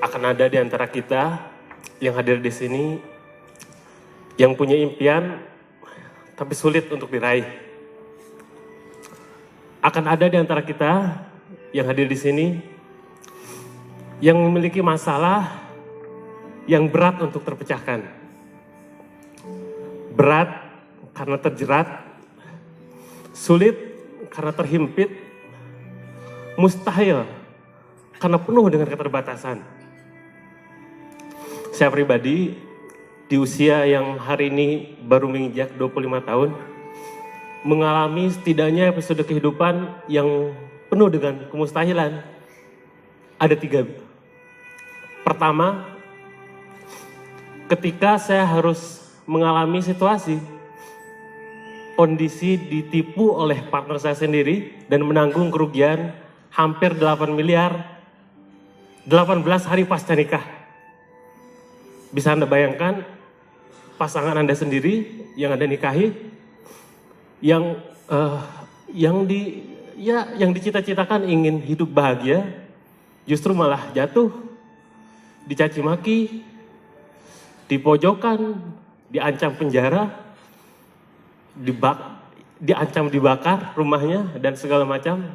akan ada di antara kita yang hadir di sini yang punya impian tapi sulit untuk diraih. Akan ada di antara kita yang hadir di sini yang memiliki masalah yang berat untuk terpecahkan. Berat karena terjerat, sulit karena terhimpit, mustahil karena penuh dengan keterbatasan. Saya pribadi di usia yang hari ini baru menginjak 25 tahun, mengalami setidaknya episode kehidupan yang penuh dengan kemustahilan. Ada 3. Pertama, ketika saya harus mengalami situasi, kondisi ditipu oleh partner saya sendiri dan menanggung kerugian hampir 8 miliar 18 hari pasca nikah. Bisa Anda bayangkan pasangan Anda sendiri yang Anda nikahi, yang dicita-citakan ingin hidup bahagia, justru malah jatuh, dicaci maki, dipojokkan, diancam penjara, diancam dibakar rumahnya dan segala macam.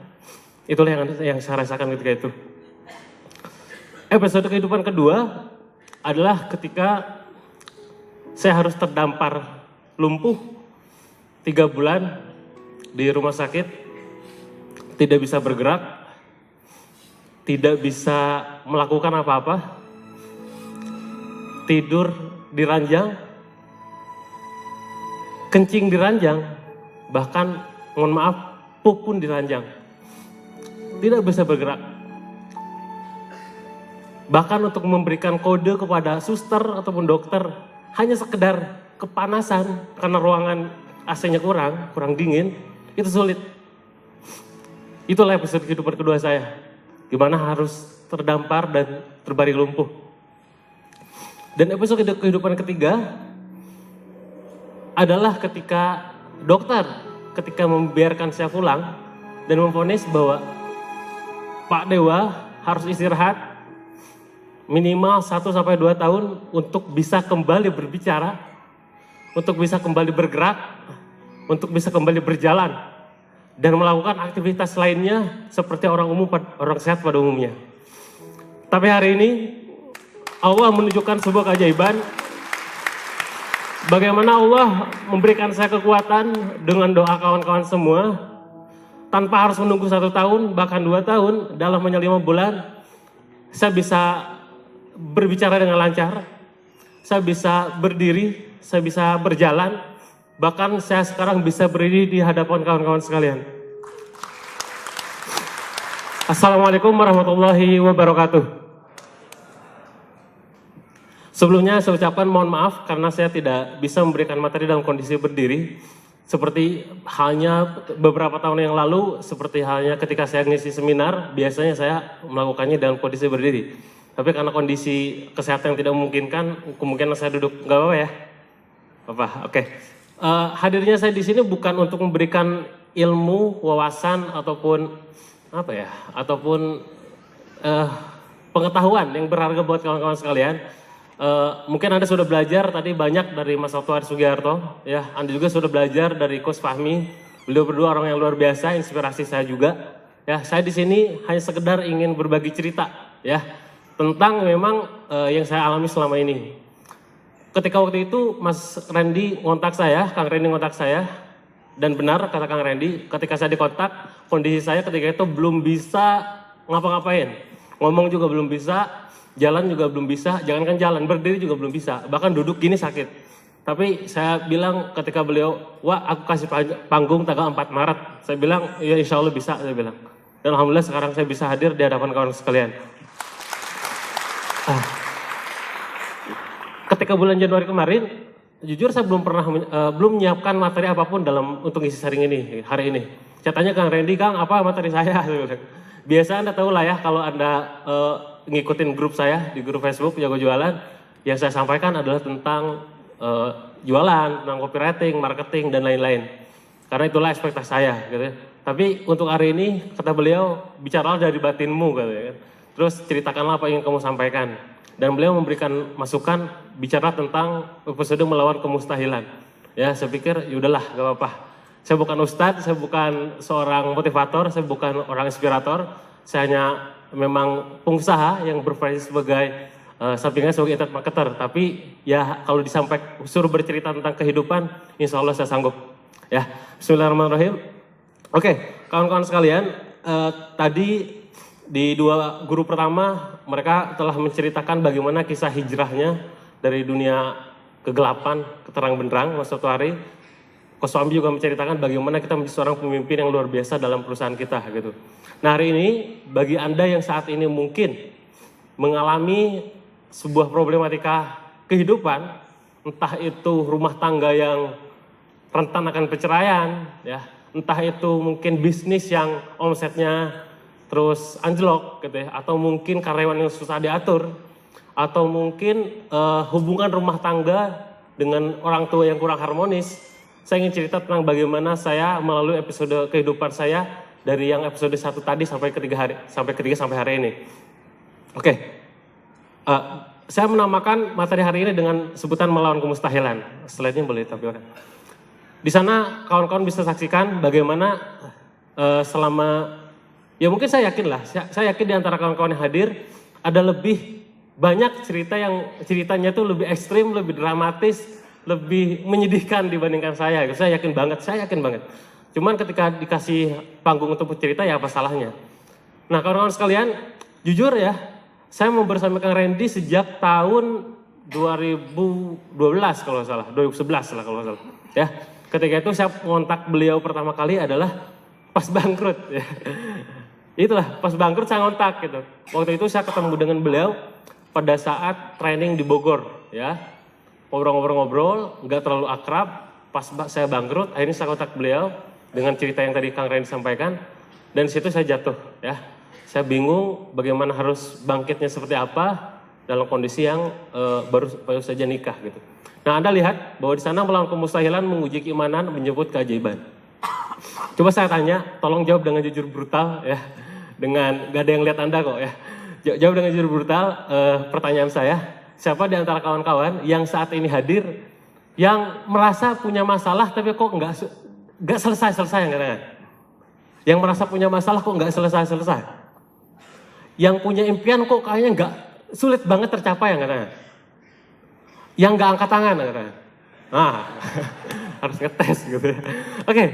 Itulah yang saya rasakan ketika itu. Episode kehidupan kedua adalah ketika saya harus terdampar lumpuh 3 bulan di rumah sakit, tidak bisa bergerak, tidak bisa melakukan apa-apa, tidur di ranjang, kencing di ranjang, bahkan mohon maaf pup pun di ranjang, tidak bisa bergerak. Bahkan untuk memberikan kode kepada suster ataupun dokter hanya sekedar kepanasan karena ruangan AC-nya kurang dingin, itu sulit. Itulah episode kehidupan kedua saya, gimana harus terdampar dan terbaring lumpuh. Dan episode kehidupan ketiga adalah ketika dokter membiarkan saya pulang dan memvonis bahwa Pak Dewa harus istirahat minimal 1-2 tahun untuk bisa kembali berbicara, untuk bisa kembali bergerak, untuk bisa kembali berjalan dan melakukan aktivitas lainnya seperti orang sehat pada umumnya. Tapi hari ini Allah menunjukkan sebuah keajaiban, bagaimana Allah memberikan saya kekuatan dengan doa kawan-kawan semua, tanpa harus menunggu 1 tahun bahkan 2 tahun, dalam hanya 5 bulan saya bisa berbicara dengan lancar, saya bisa berdiri, saya bisa berjalan, bahkan saya sekarang bisa berdiri di hadapan kawan-kawan sekalian. Assalamualaikum warahmatullahi wabarakatuh. Sebelumnya saya ucapkan mohon maaf karena saya tidak bisa memberikan materi dalam kondisi berdiri, seperti halnya beberapa tahun yang lalu, seperti halnya ketika saya ngisi seminar, biasanya saya melakukannya dalam kondisi berdiri. Tapi karena kondisi kesehatan yang tidak memungkinkan, kemungkinan saya duduk, nggak apa-apa ya? Oke. Hadirnya saya di sini bukan untuk memberikan ilmu, wawasan ataupun pengetahuan yang berharga buat kawan-kawan sekalian. Mungkin Anda sudah belajar tadi banyak dari Mas Sabtu Hari Sugiharto, ya. Anda juga sudah belajar dari Coach Fahmi. Beliau berdua orang yang luar biasa, inspirasi saya juga. Ya, saya di sini hanya sekedar ingin berbagi cerita, ya, tentang memang yang saya alami selama ini. Ketika waktu itu Mas Randy ngontak saya, Kang Randy ngontak saya, dan benar kata Kang Randy, ketika saya dikontak, kondisi saya ketika itu belum bisa ngapa-ngapain, ngomong juga belum bisa, jalan juga belum bisa, jangankan jalan, berdiri juga belum bisa, bahkan duduk gini sakit. Tapi saya bilang ketika beliau, wah aku kasih panggung tanggal 4 Maret, saya bilang ya insya Allah bisa, saya bilang. Dan alhamdulillah sekarang saya bisa hadir di hadapan kawan sekalian. Ketika bulan Januari kemarin, jujur saya belum menyiapkan materi apapun untuk isi sharing ini hari ini. Saya tanya Kang Randy, Kang apa materi saya? Biasa Anda tahu lah ya, kalau Anda ngikutin grup saya di grup Facebook Jago Jualan, yang saya sampaikan adalah tentang jualan, tentang copywriting, marketing dan lain-lain. Karena itulah ekspektasi saya, gitu ya. Tapi untuk hari ini kata beliau, bicaralah dari batinmu, gitu ya. terus ceritakanlah apa yang ingin kamu sampaikan. Dan beliau memberikan masukan, bicara tentang episode melawan kemustahilan. Ya, saya pikir yaudahlah, gak apa-apa. Saya bukan ustadz, saya bukan seorang motivator, saya bukan orang inspirator. Saya hanya memang pengusaha yang berprofesi sebagai sampingan sebagai internet marketer. Tapi ya kalau disampaikan, suruh bercerita tentang kehidupan, insya Allah saya sanggup. Ya, bismillahirrahmanirrahim. Oke, kawan-kawan sekalian, tadi di 2 guru pertama mereka telah menceritakan bagaimana kisah hijrahnya dari dunia kegelapan ke terang benderang, Mas suatu hari. Coach Fahmi juga menceritakan bagaimana kita menjadi seorang pemimpin yang luar biasa dalam perusahaan kita gitu. Nah, hari ini bagi Anda yang saat ini mungkin mengalami sebuah problematika kehidupan, entah itu rumah tangga yang rentan akan perceraian, ya, entah itu mungkin bisnis yang omsetnya terus anjlok gitu ya, atau mungkin karyawan yang susah diatur, atau mungkin hubungan rumah tangga dengan orang tua yang kurang harmonis. Saya ingin cerita tentang bagaimana saya melalui episode kehidupan saya dari yang episode 1 tadi sampai ketiga sampai hari ini. Oke, saya menamakan materi hari ini dengan sebutan melawan kemustahilan. Slide-nya boleh ditampilkan. Di sana kawan-kawan bisa saksikan bagaimana selama, ya mungkin saya yakin lah, saya yakin di antara kawan-kawan yang hadir ada lebih banyak cerita yang ceritanya itu lebih ekstrim, lebih dramatis, lebih menyedihkan dibandingkan saya. Saya yakin banget. Cuman ketika dikasih panggung untuk bercerita, ya apa salahnya. Nah, kawan-kawan sekalian, jujur ya, saya mau bersama Kang Randy sejak tahun 2012 kalau salah, 2011 lah kalau salah. Ya, ketika itu saya kontak beliau pertama kali adalah pas bangkrut. Ya. Itulah, pas bangkrut saya kontak gitu. Waktu itu saya ketemu dengan beliau pada saat training di Bogor, ya. Ngobrol-ngobrol, nggak terlalu akrab. Pas saya bangkrut, akhirnya saya kontak beliau dengan cerita yang tadi Kang Randy sampaikan. Dan situ saya jatuh, ya. Saya bingung bagaimana harus bangkitnya seperti apa dalam kondisi yang baru saja nikah gitu. Nah, Anda lihat bahwa di sana melawan kemustahilan, menguji keimanan, menyebut keajaiban. Coba saya tanya, tolong jawab dengan jujur brutal, ya. Dengan nggak ada yang lihat Anda kok, ya. Jawab dengan jujur brutal. Pertanyaan saya. Siapa di antara kawan-kawan yang saat ini hadir yang merasa punya masalah tapi kok nggak selesai yang katanya? Yang merasa punya masalah kok nggak selesai? Yang punya impian kok kayaknya nggak, sulit banget tercapai yang katanya? Yang nggak angkat tangan yang katanya? Nah, harus ngetes gitu ya. Oke.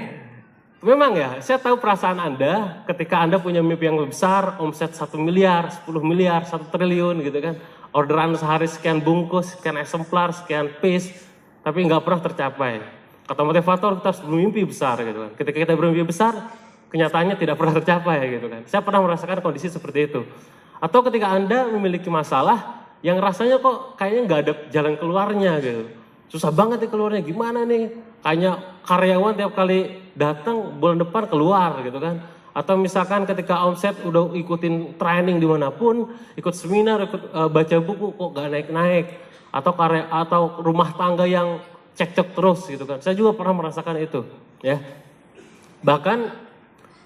Memang ya, saya tahu perasaan Anda ketika Anda punya mimpi yang lebih besar, omset 1 miliar, 10 miliar, 1 triliun gitu kan. Orderan sehari sekian bungkus, sekian eksemplar, sekian piece, tapi nggak pernah tercapai. Kata motivator, kita harus bermimpi besar gitu kan. Ketika kita bermimpi besar, kenyataannya tidak pernah tercapai gitu kan. Saya pernah merasakan kondisi seperti itu. Atau ketika Anda memiliki masalah yang rasanya kok kayaknya nggak ada jalan keluarnya gitu. Susah banget nih keluarnya, gimana nih? Kayaknya karyawan tiap kali datang bulan depan keluar gitu kan. Atau misalkan ketika omset udah ikutin training dimanapun, ikut seminar, ikut baca buku kok gak naik-naik. Atau rumah tangga yang cekcok terus gitu kan. Saya juga pernah merasakan itu, ya. Bahkan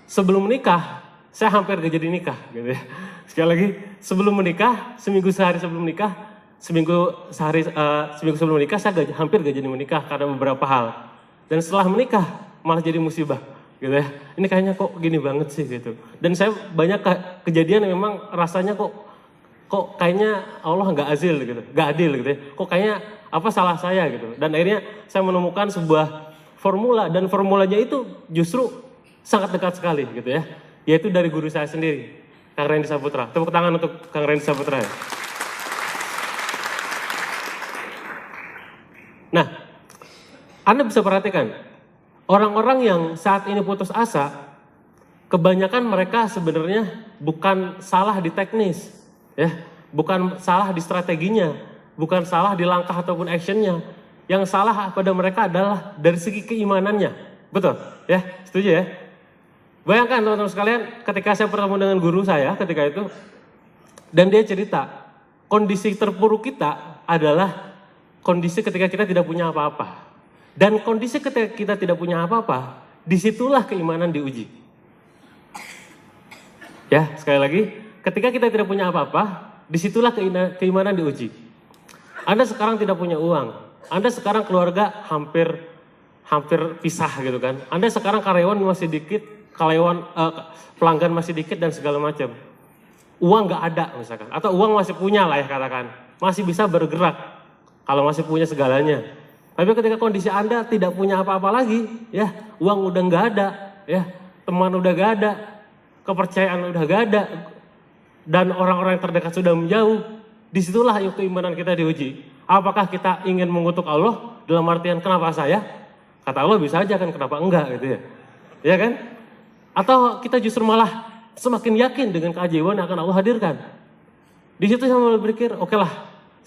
sebelum menikah, saya hampir gak jadi nikah gitu ya. Sekali lagi, sebelum menikah, seminggu sebelum menikah saya hampir gak jadi menikah karena beberapa hal. Dan setelah menikah malah jadi musibah gitu ya. Ini kayaknya kok gini banget sih gitu. Dan saya banyak kejadian yang memang rasanya kok kayaknya Allah nggak adil gitu, nggak adil gitu ya. Kok kayaknya apa salah saya gitu. Dan akhirnya saya menemukan sebuah formula, dan formulanya itu justru sangat dekat sekali gitu ya. Yaitu dari guru saya sendiri, Kang Randy Saputra. Tepuk tangan untuk Kang Randy Saputra. Nah, Anda bisa perhatikan, orang-orang yang saat ini putus asa, kebanyakan mereka sebenarnya bukan salah di teknis, ya, bukan salah di strateginya, bukan salah di langkah ataupun actionnya. Yang salah pada mereka adalah dari segi keimanannya, betul? Ya, setuju ya? Bayangkan teman-teman sekalian, ketika saya bertemu dengan guru saya ketika itu, dan dia cerita, kondisi terpuruk kita adalah kondisi ketika kita tidak punya apa-apa. Dan kondisi ketika kita tidak punya apa-apa, disitulah keimanan diuji. Ya, sekali lagi, ketika kita tidak punya apa-apa, disitulah keimanan diuji. Anda sekarang tidak punya uang, Anda sekarang keluarga hampir pisah gitu kan. Anda sekarang karyawan masih dikit, pelanggan masih dikit dan segala macam. Uang nggak ada misalkan, atau uang masih punya lah ya katakan, masih bisa bergerak kalau masih punya segalanya. Tapi ketika kondisi Anda tidak punya apa-apa lagi, ya uang udah nggak ada, ya teman udah nggak ada, kepercayaan udah nggak ada, dan orang-orang yang terdekat sudah menjauh, disitulah yuk keimanan kita diuji. Apakah kita ingin mengutuk Allah dalam artian kenapa saya? Kata Allah bisa aja kan, kenapa enggak gitu ya. Ya kan? Atau kita justru malah semakin yakin dengan keajaiban yang akan Allah hadirkan. Di situ saya mulai berpikir, oke lah,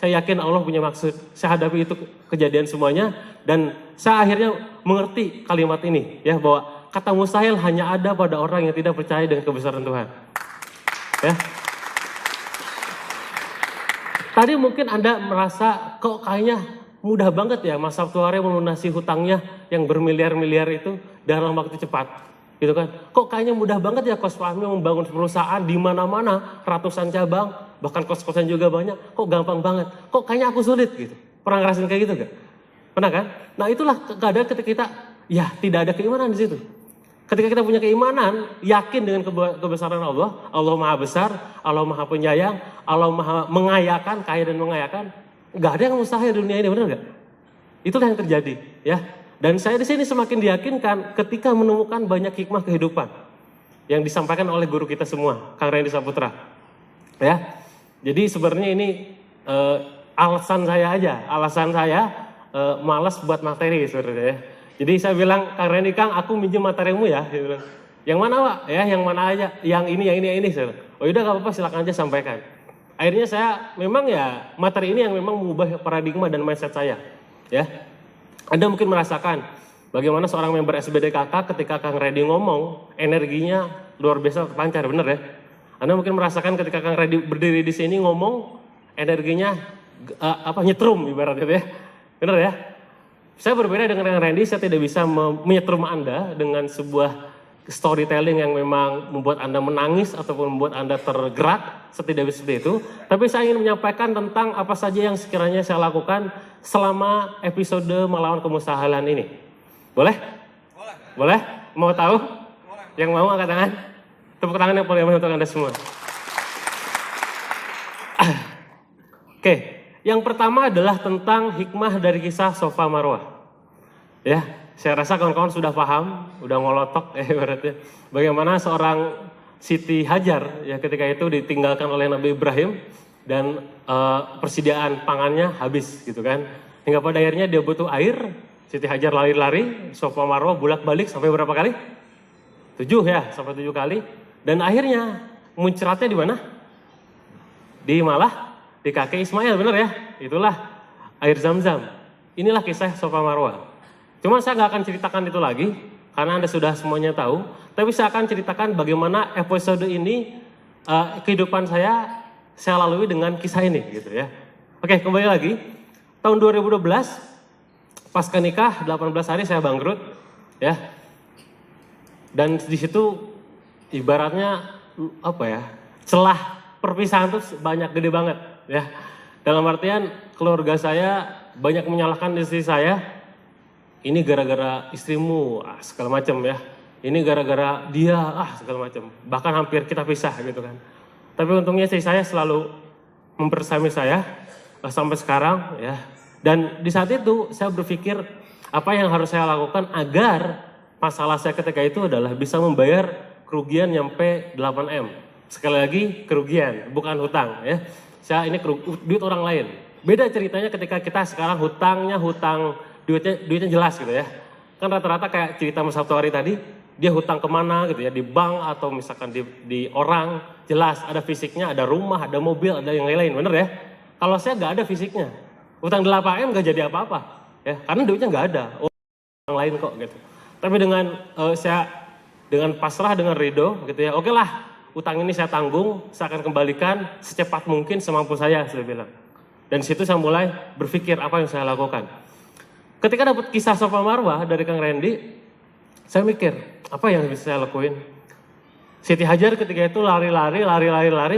saya yakin Allah punya maksud. Saya hadapi itu kejadian semuanya, dan saya akhirnya mengerti kalimat ini, ya, bahwa kata mustahil hanya ada pada orang yang tidak percaya dengan kebesaran Tuhan. Ya. Tadi mungkin Anda merasa kok kayaknya mudah banget ya Mas Sabtuari melunasi hutangnya yang bermiliar-miliar itu dalam waktu cepat. Gitu kan. Kok kayaknya mudah banget ya Coach Fahmi membangun perusahaan di mana-mana, ratusan cabang, bahkan kos-kosan juga banyak. Kok gampang banget. Kok kayaknya aku sulit gitu. Pernah ngerasain kayak gitu gak? Pernah kan? Nah itulah keadaan ketika kita ya tidak ada keimanan di situ. Ketika kita punya keimanan, yakin dengan kebesaran Allah, Allah Maha Besar, Allah Maha Penyayang, Allah Maha Mengayakan, kaya dan mengayakan, nggak ada yang mustahil di dunia ini, benar nggak? Itulah yang terjadi, ya. Dan saya di sini semakin diyakinkan ketika menemukan banyak hikmah kehidupan yang disampaikan oleh guru kita semua, Kang Randy Saputra, ya. Jadi sebenarnya ini alasan saya malas buat materi sebenarnya, ya. Jadi saya bilang, Kang Randy, Kang, aku minjem materimu ya. Dia bilang, yang mana Pak? Ya, yang mana aja? Yang ini. Saya bilang, oh udah gak apa-apa, silakan aja sampaikan. Akhirnya saya memang ya materi ini yang memang mengubah paradigma dan mindset saya. Ya, Anda mungkin merasakan bagaimana seorang member SBDKK ketika Kang Randy ngomong, energinya luar biasa terpancar, bener ya? Anda mungkin merasakan ketika Kang Randy berdiri di sini ngomong, energinya nyetrum ibaratnya ya, bener ya? Saya berbeda dengan Kang Randy, saya tidak bisa menyetrum Anda dengan sebuah storytelling yang memang membuat Anda menangis ataupun membuat Anda tergerak, saya tidak bisa seperti itu. Tapi saya ingin menyampaikan tentang apa saja yang sekiranya saya lakukan selama episode melawan kemustahilan ini. Boleh? Boleh? Mau tahu? Boleh. Yang mau angkat tangan? Tepuk tangan yang paling untuk Anda semua. Oke. Yang pertama adalah tentang hikmah dari kisah Safa Marwah. Ya, saya rasa kawan-kawan sudah paham, udah ngolotok ya berarti. Bagaimana seorang Siti Hajar ya ketika itu ditinggalkan oleh Nabi Ibrahim dan persediaan pangannya habis gitu kan. Hingga pada akhirnya dia butuh air, Siti Hajar lari-lari, Safa Marwah bolak-balik sampai berapa kali? 7 ya, sampai 7 kali. Dan akhirnya muncratnya di mana? Di kaki Ismail, benar ya? Itulah air Zam-Zam. Inilah kisah Safa Marwah. Cuma saya nggak akan ceritakan itu lagi, karena Anda sudah semuanya tahu. Tapi saya akan ceritakan bagaimana episode ini, kehidupan saya lalui dengan kisah ini, gitu ya. Oke, kembali lagi. Tahun 2012, pasca nikah, 18 hari saya bangkrut, ya. Dan di situ ibaratnya celah perpisahan tuh banyak, gede banget. Ya, dalam artian keluarga saya banyak menyalahkan istri saya. Ini gara-gara istrimu, segala macam ya. Ini gara-gara dia, segala macam. Bahkan hampir kita pisah gitu kan. Tapi untungnya istri saya selalu membersami saya sampai sekarang ya. Dan di saat itu saya berpikir apa yang harus saya lakukan agar masalah saya ketika itu adalah bisa membayar kerugian nyampe 8M. Sekali lagi kerugian, bukan hutang ya. Saya ini duit orang lain. Beda ceritanya ketika kita sekarang hutang duitnya jelas gitu ya. Kan rata-rata kayak cerita Mas Sabtuari tadi, dia hutang kemana gitu ya, di bank atau misalkan di orang, jelas ada fisiknya, ada rumah, ada mobil, ada yang lain-lain, bener ya. Kalau saya nggak ada fisiknya, hutang 8M nggak jadi apa-apa ya, karena duitnya nggak ada, orang lain kok gitu. Tapi saya dengan pasrah, dengan ridho gitu ya, oke lah. Utang ini saya tanggung, saya akan kembalikan secepat mungkin semampu saya bilang. Dan situ saya mulai berpikir apa yang saya lakukan. Ketika dapat kisah Safa Marwah dari Kang Randy, saya mikir, apa yang bisa saya lakuin? Siti Hajar ketika itu lari,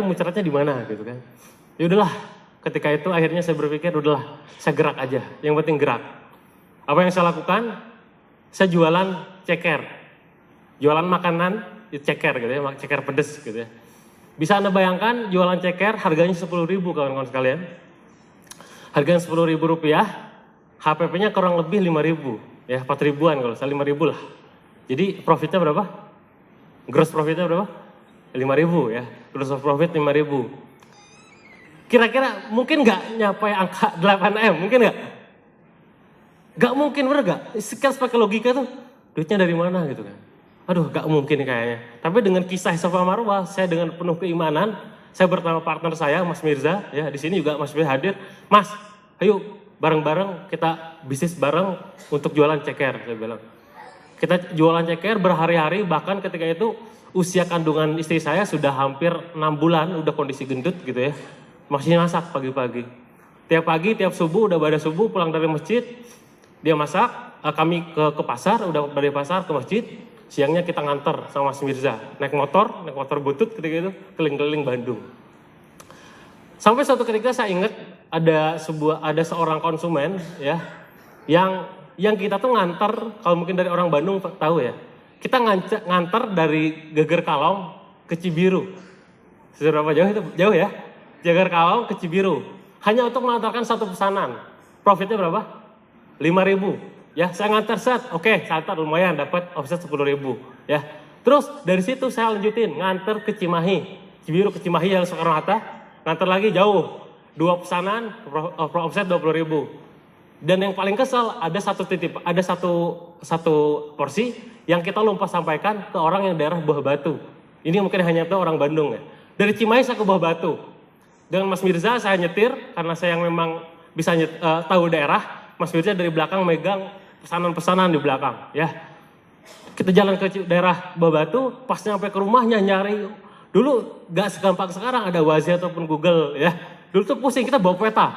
muncratnya di mana gitu kan. Ya udahlah, ketika itu akhirnya saya berpikir udahlah, saya gerak aja, yang penting gerak. Apa yang saya lakukan? Saya jualan ceker. Jualan makanan, ceker gitu ya, ceker pedes gitu ya. Bisa Anda bayangkan jualan ceker harganya 10.000 kawan-kawan sekalian. Harganya 10.000 rupiah, HPP-nya kurang lebih 5.000 ya, 4.000-an kalau saya 5.000 lah. Jadi profitnya berapa? Gross profitnya berapa? 5.000 ya. Gross profit 5.000. Kira-kira mungkin nggak nyampe angka 8M? Mungkin nggak? Nggak mungkin, bener nggak? Sekarang pakai logika tuh, duitnya dari mana gitu kan? Aduh, nggak mungkin kayaknya. Tapi dengan kisah Safa Marwah, saya dengan penuh keimanan, saya bertemu partner saya, Mas Mirza, ya di sini juga Mas Mirza hadir. Mas, ayo bareng-bareng kita bisnis bareng untuk jualan ceker, saya bilang. Kita jualan ceker berhari-hari, bahkan ketika itu usia kandungan istri saya sudah hampir 6 bulan, udah kondisi gendut gitu ya. Masih masak pagi-pagi. Tiap pagi, tiap subuh, udah pada subuh pulang dari masjid, dia masak, kami ke pasar, udah dari pasar ke masjid, siangnya kita nganter sama Mas Mirza. Naik motor butut ketika itu, keliling-keliling Bandung. Sampai suatu ketika saya ingat ada seorang konsumen ya, yang kita tuh nganter, kalau mungkin dari orang Bandung tahu ya, kita nganter dari Geger Kalong ke Cibiru. Seberapa jauh itu? Jauh ya? Geger Kalong ke Cibiru. Hanya untuk mengantarkan satu pesanan. Profitnya berapa? 5.000. Ya, saya nganter set. Oke, saya antar lumayan dapat offset 10.000 ya. Terus dari situ saya lanjutin nganter ke Cimahi. Cibiru ke Cimahi yang Soekarno-Hatta. Nganter lagi jauh. 2 pesanan offset 20.000. Dan yang paling kesel ada satu porsi yang kita lupa sampaikan ke orang yang daerah Buah Batu. Ini mungkin hanya tahu orang Bandung ya. Dari Cimahi saya ke Buah Batu. Dengan Mas Mirza saya nyetir karena saya yang memang bisa tahu daerah. Mas Mirza dari belakang megang pesanan-pesanan di belakang ya. Kita jalan ke daerah Buah Batu, pas nyampe ke rumahnya nyari. Dulu gak segampang sekarang ada Wazi ataupun Google ya. Dulu tuh pusing, kita bawa peta.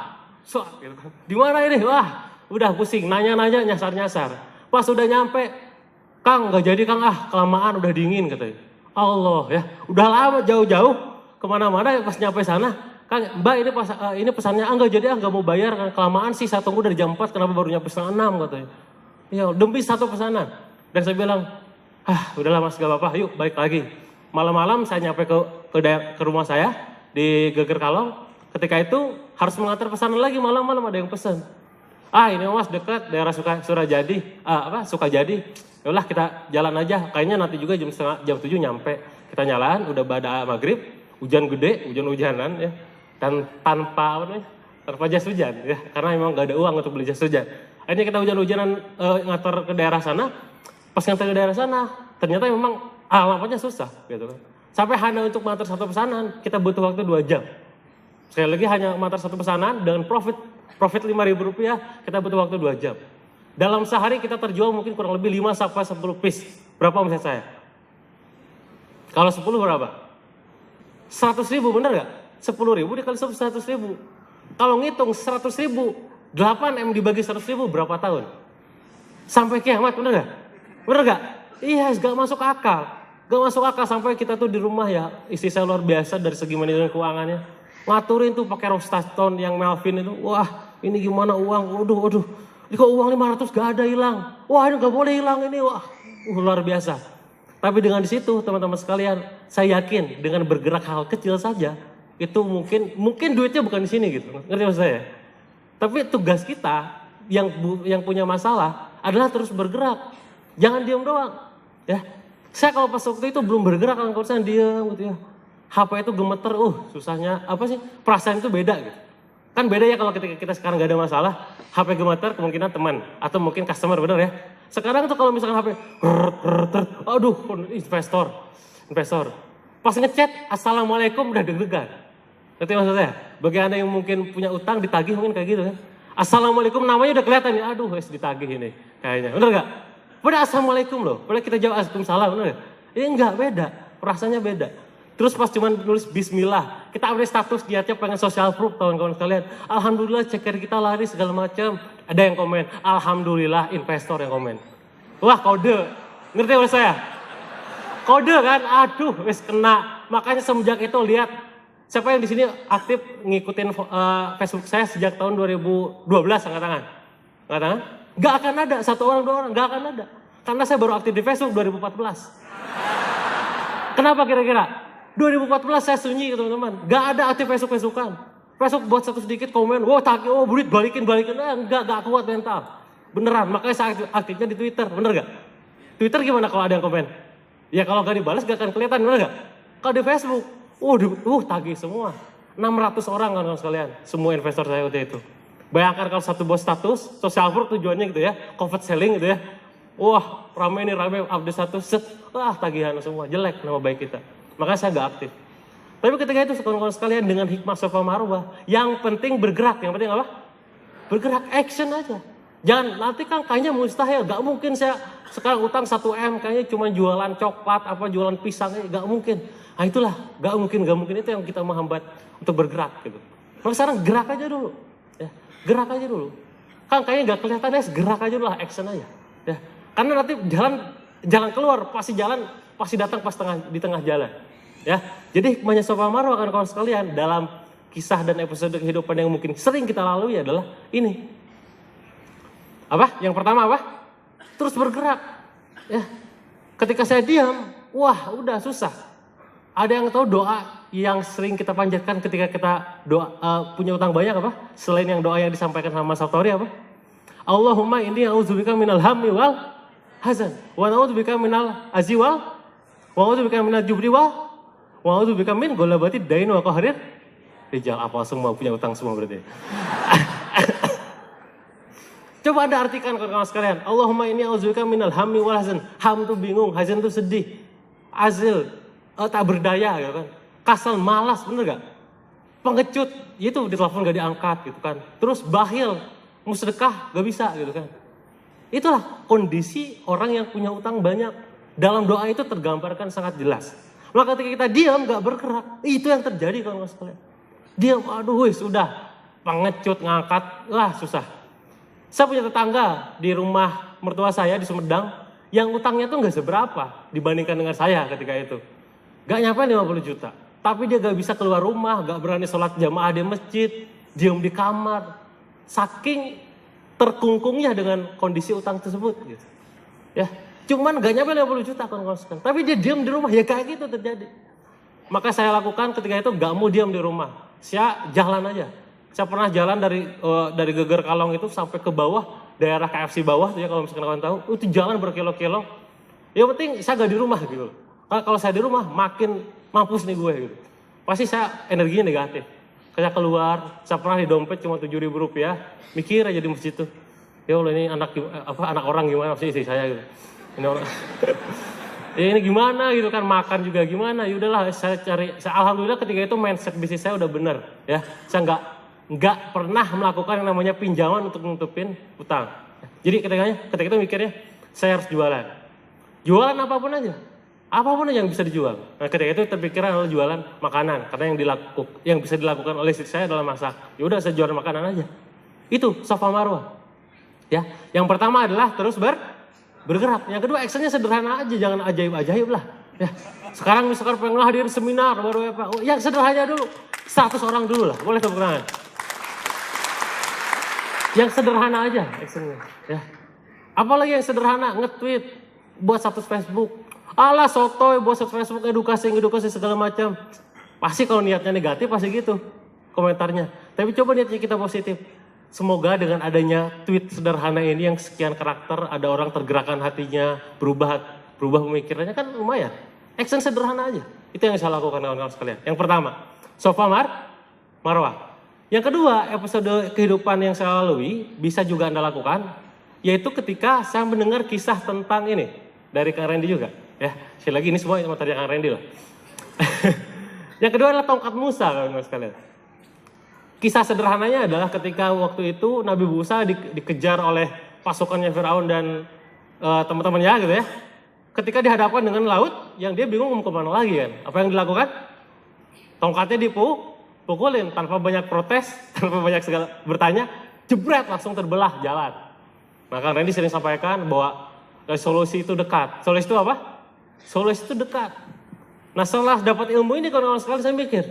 Gitu. Di mana ini? Wah, udah pusing, nanya-nanya, nyasar-nyasar. Pas udah nyampe, Kang, nggak jadi Kang, kelamaan, udah dingin katanya. Allah ya, udah lama jauh-jauh kemana-mana, pas nyampe sana, Kang, Mbak ini pesannya, nggak jadi, nggak mau bayar, kelamaan sih, saya tunggu dari jam 4, kenapa baru nyampe setengah 6 katanya. Ya, demi satu pesanan. Dan saya bilang, udahlah Mas, gak apa-apa, yuk balik lagi. Malam-malam saya nyampe ke rumah saya di Geger Kalong. Ketika itu harus mengantar pesanan lagi, malam-malam ada yang pesan. Ini Mas dekat daerah Sukajadi. Yaudah kita jalan aja. Kayaknya nanti juga jam 7 nyampe. Kita jalan, udah pada maghrib, hujan gede, hujan-hujanan ya. Dan tanpa jas hujan ya. Karena memang gak ada uang untuk beli jas hujan. Akhirnya kita hujan-hujanan ngantar ke daerah sana. Pas ngantar ke daerah sana, ternyata memang alamatnya susah gitu kan. Sampai hanya untuk mengantar satu pesanan, kita butuh waktu 2 jam. Sekali lagi hanya mengantar satu pesanan dengan profit 5.000 rupiah, kita butuh waktu 2 jam. Dalam sehari kita terjual mungkin kurang lebih 5-10 piece. Berapa omset saya? Kalau 10 berapa? 100.000, bener gak? 10.000 dikali 100.000. Kalau ngitung 100.000, 8M dibagi 100.000 berapa tahun? Sampai kiamat, bener gak? Bener gak? Iya, gak masuk akal. Gak masuk akal sampai kita tuh di rumah ya, istri saya luar biasa dari segi manajemen keuangannya. Ngaturin tuh pakai Rostaton yang Melvin itu. Wah, ini gimana uang? Waduh. Ini kok uang 500 gak ada hilang. Wah, ini gak boleh hilang ini. Wah, luar biasa. Tapi dengan di situ teman-teman sekalian, saya yakin dengan bergerak hal kecil saja, itu mungkin duitnya bukan di sini gitu. Ngerti maksud saya? Tapi tugas kita yang punya masalah adalah terus bergerak. Jangan diam doang. Ya. Saya kalau pas waktu itu belum bergerak, kalau saya diam gitu ya. HP itu gemeter, susahnya, perasaan itu beda gitu. Kan beda ya kalau ketika kita sekarang gak ada masalah, HP gemeter kemungkinan teman, atau mungkin customer, bener ya. Sekarang tuh kalau misalkan HP, investor. Pas ngechat, Assalamualaikum udah deg-degan. Ngerti maksud saya? Bagi Anda yang mungkin punya utang, ditagih mungkin kayak gitu kan. Assalamualaikum namanya udah kelihatan nih, ditagih ini kayaknya, bener gak? Padahal Assalamualaikum loh, padahal kita jawab Waalaikumsalam, bener gak? Ini enggak, beda, perasaannya beda. Terus pas cuma nulis bismillah, kita update status niatnya pengen social proof kawan-kawan sekalian. Alhamdulillah ceker kita lari segala macam. Ada yang komen, alhamdulillah investor yang komen. Wah kode, ngerti maksud saya? Kode kan, aduh, wis kena. Makanya semenjak itu lihat, siapa yang di sini aktif ngikutin Facebook saya sejak tahun 2012, angkat tangan. Angkat tangan? Gak akan ada, satu orang, dua orang, gak akan ada. Karena saya baru aktif di Facebook 2014. Kenapa kira-kira? 2014 saya sunyi teman-teman, gak ada aktif Facebook-Facebookan. Facebook buat satu sedikit komen, burit balikin, enggak kuat mental. Beneran, makanya saya aktifnya di Twitter, bener gak? Twitter gimana kalau ada yang komen? Ya kalau gak dibalas gak akan kelihatan, bener gak? Kalau di Facebook, tagih semua. 600 orang kan sekalian, semua investor saya waktu itu. Bayangkan kalau satu bos status, social proof tujuannya gitu ya, comfort selling gitu ya. Wah, rame, update status, tagihan semua, jelek nama baik kita. Makanya saya gak aktif. Tapi ketika itu kawan-kawan sekalian dengan hikmah Safa Marwah, yang penting bergerak, yang penting apa? Bergerak, action aja. Jangan, nanti kan kayaknya mustahil, gak mungkin saya sekarang utang 1M, kayaknya cuma jualan coklat, jualan pisang, gak mungkin. Nah itulah, gak mungkin itu yang kita menghambat untuk bergerak gitu. Maka sekarang gerak aja dulu, ya, gerak aja dulu. Kan kayaknya gak kelihatan ya, gerak aja dulu lah, action aja. Ya. Karena nanti jalan keluar, pasti datang di tengah jalan. Ya, jadi hikmahnya Safa Marwah kan kawan sekalian dalam kisah dan episode kehidupan yang mungkin sering kita lalui adalah ini. Apa? Yang pertama apa? Terus bergerak. Ya. Ketika saya diam, udah susah. Ada yang tahu doa yang sering kita panjatkan ketika kita punya utang banyak apa? Selain yang doa yang disampaikan sama Sabtori apa? Allahumma inni a'udzubika minal hammi wal hazan wa na'udzubika minal azzi wal wa a'udzubika minal jubri wal wa a'udzubika min ghalabati dain wa qahrir rijal. Apa semua punya utang semua berarti. Coba Anda artikan kawan-kawan sekalian. Allahumma inni a'udzubika minal hammi wal hazan. Ham tuh bingung, hazan tuh sedih. Azil tak berdaya gitu kan. Kasal, malas, bener gak? Pengecut, itu di telepon gak diangkat gitu kan. Terus bakhil, mau sedekah gak bisa gitu kan. Itulah kondisi orang yang punya utang banyak. Dalam doa itu tergambarkan sangat jelas. Maka ketika kita diam gak bergerak, itu yang terjadi kawan-kawan sekalian. Diam, sudah pengecut ngangkat, susah. Saya punya tetangga di rumah mertua saya di Sumedang, yang utangnya tuh gak seberapa dibandingkan dengan saya ketika itu. Gak nyampe 50 juta. Tapi dia gak bisa keluar rumah, gak berani sholat jamaah di masjid, diam di kamar. Saking terkungkungnya dengan kondisi utang tersebut. Gitu. Ya, cuman gak nyampe 50 juta kawan-kawan sekalian. Tapi dia diam di rumah, ya kayak gitu terjadi. Maka saya lakukan ketika itu gak mau diam di rumah. Saya jalan aja. Saya pernah jalan dari Geger Kalong itu sampai ke bawah, daerah KFC bawah tuh ya kalau misalkan kalian tahu. Itu jalan berkilo-kilo. Yang penting saya gak di rumah gitu. Kalau saya di rumah makin mampus nih gue gitu. Pasti saya energinya negatif. Saya keluar, saya pernah di dompet cuma 7.000 rupiah. Mikir aja di masjid tuh. Ya Allah ini anak orang gimana sih saya gitu. Ini orang. Ya ini gimana gitu kan, makan juga gimana. Ya udahlah saya alhamdulillah ketika itu mindset bisnis saya udah bener ya. Saya nggak pernah melakukan yang namanya pinjaman untuk nutupin utang. Jadi ketika itu mikirnya saya harus jualan. Jualan apapun aja. Apapun aja yang bisa dijual. Nah ketika itu terpikiran adalah jualan makanan. Karena yang bisa dilakukan oleh istri saya adalah masak. Ya udah saya jual makanan aja. Itu Safa Marwah. Ya, yang pertama adalah terus bergerak. Yang kedua actionnya sederhana aja, jangan ajaib-ajaib lah. Ya. Sekarang misalkan pengen hadirin seminar baru apa? Yang sederhana dulu. 100 orang dulu lah. Boleh tepuk tangan. Yang sederhana aja actionnya. Ya. Apalagi yang sederhana, nge-tweet, buat status Facebook. Alah sotoy, buat status Facebook edukasi segala macam. Pasti kalau niatnya negatif pasti gitu komentarnya. Tapi coba niatnya kita positif. Semoga dengan adanya tweet sederhana ini yang sekian karakter, ada orang tergerakkan hatinya, berubah pemikirannya kan lumayan. Action sederhana aja. Itu yang saya lakukan kawan-kawan sekalian. Yang pertama, Safa Marwah. Yang kedua, episode kehidupan yang saya lalui bisa juga Anda lakukan, yaitu ketika saya mendengar kisah tentang ini dari Kang Randy juga. Ya, sekali lagi ini semua materi Kang Randy lah. Yang kedua adalah tongkat Musa kawan-kawan sekalian. Kisah sederhananya adalah ketika waktu itu Nabi Musa dikejar oleh pasukannya Firaun dan teman-temannya gitu ya. Ketika dihadapkan dengan laut yang dia bingung mau kemana lagi kan. Apa yang dilakukan? Tongkatnya dipukulin tanpa banyak protes, tanpa banyak segala bertanya, jebret langsung terbelah jalan. Maka Randy sering sampaikan bahwa solusi itu dekat. Solusi itu apa? Sulawesi itu dekat. Nah setelah dapat ilmu ini kawan-kawan sekalian saya mikir,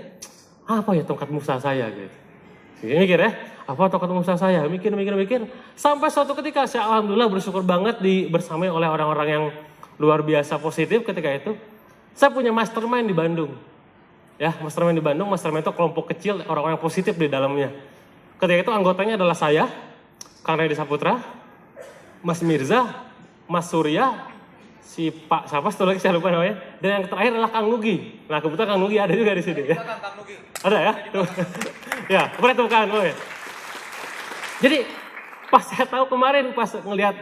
apa ya tongkat Musa saya gitu. Saya mikir ya, apa tongkat Musa saya, mikir. Sampai suatu ketika saya alhamdulillah bersyukur banget dibersamai oleh orang-orang yang luar biasa positif ketika itu. Saya punya mastermind di Bandung. Ya, mastermind di Bandung, mastermind itu kelompok kecil orang-orang positif di dalamnya. Ketika itu anggotanya adalah saya, Kang Randy Saputra, Mas Mirza, Mas Surya, si Pak siapa satu lagi saya lupa namanya, dan yang terakhir adalah Kang Nugi. Nah kebetulan Kang Nugi ada juga di sini ya. Kang Nugi. Ada ya? Ya, boleh temukan. Jadi pas saya tahu kemarin pas ngelihat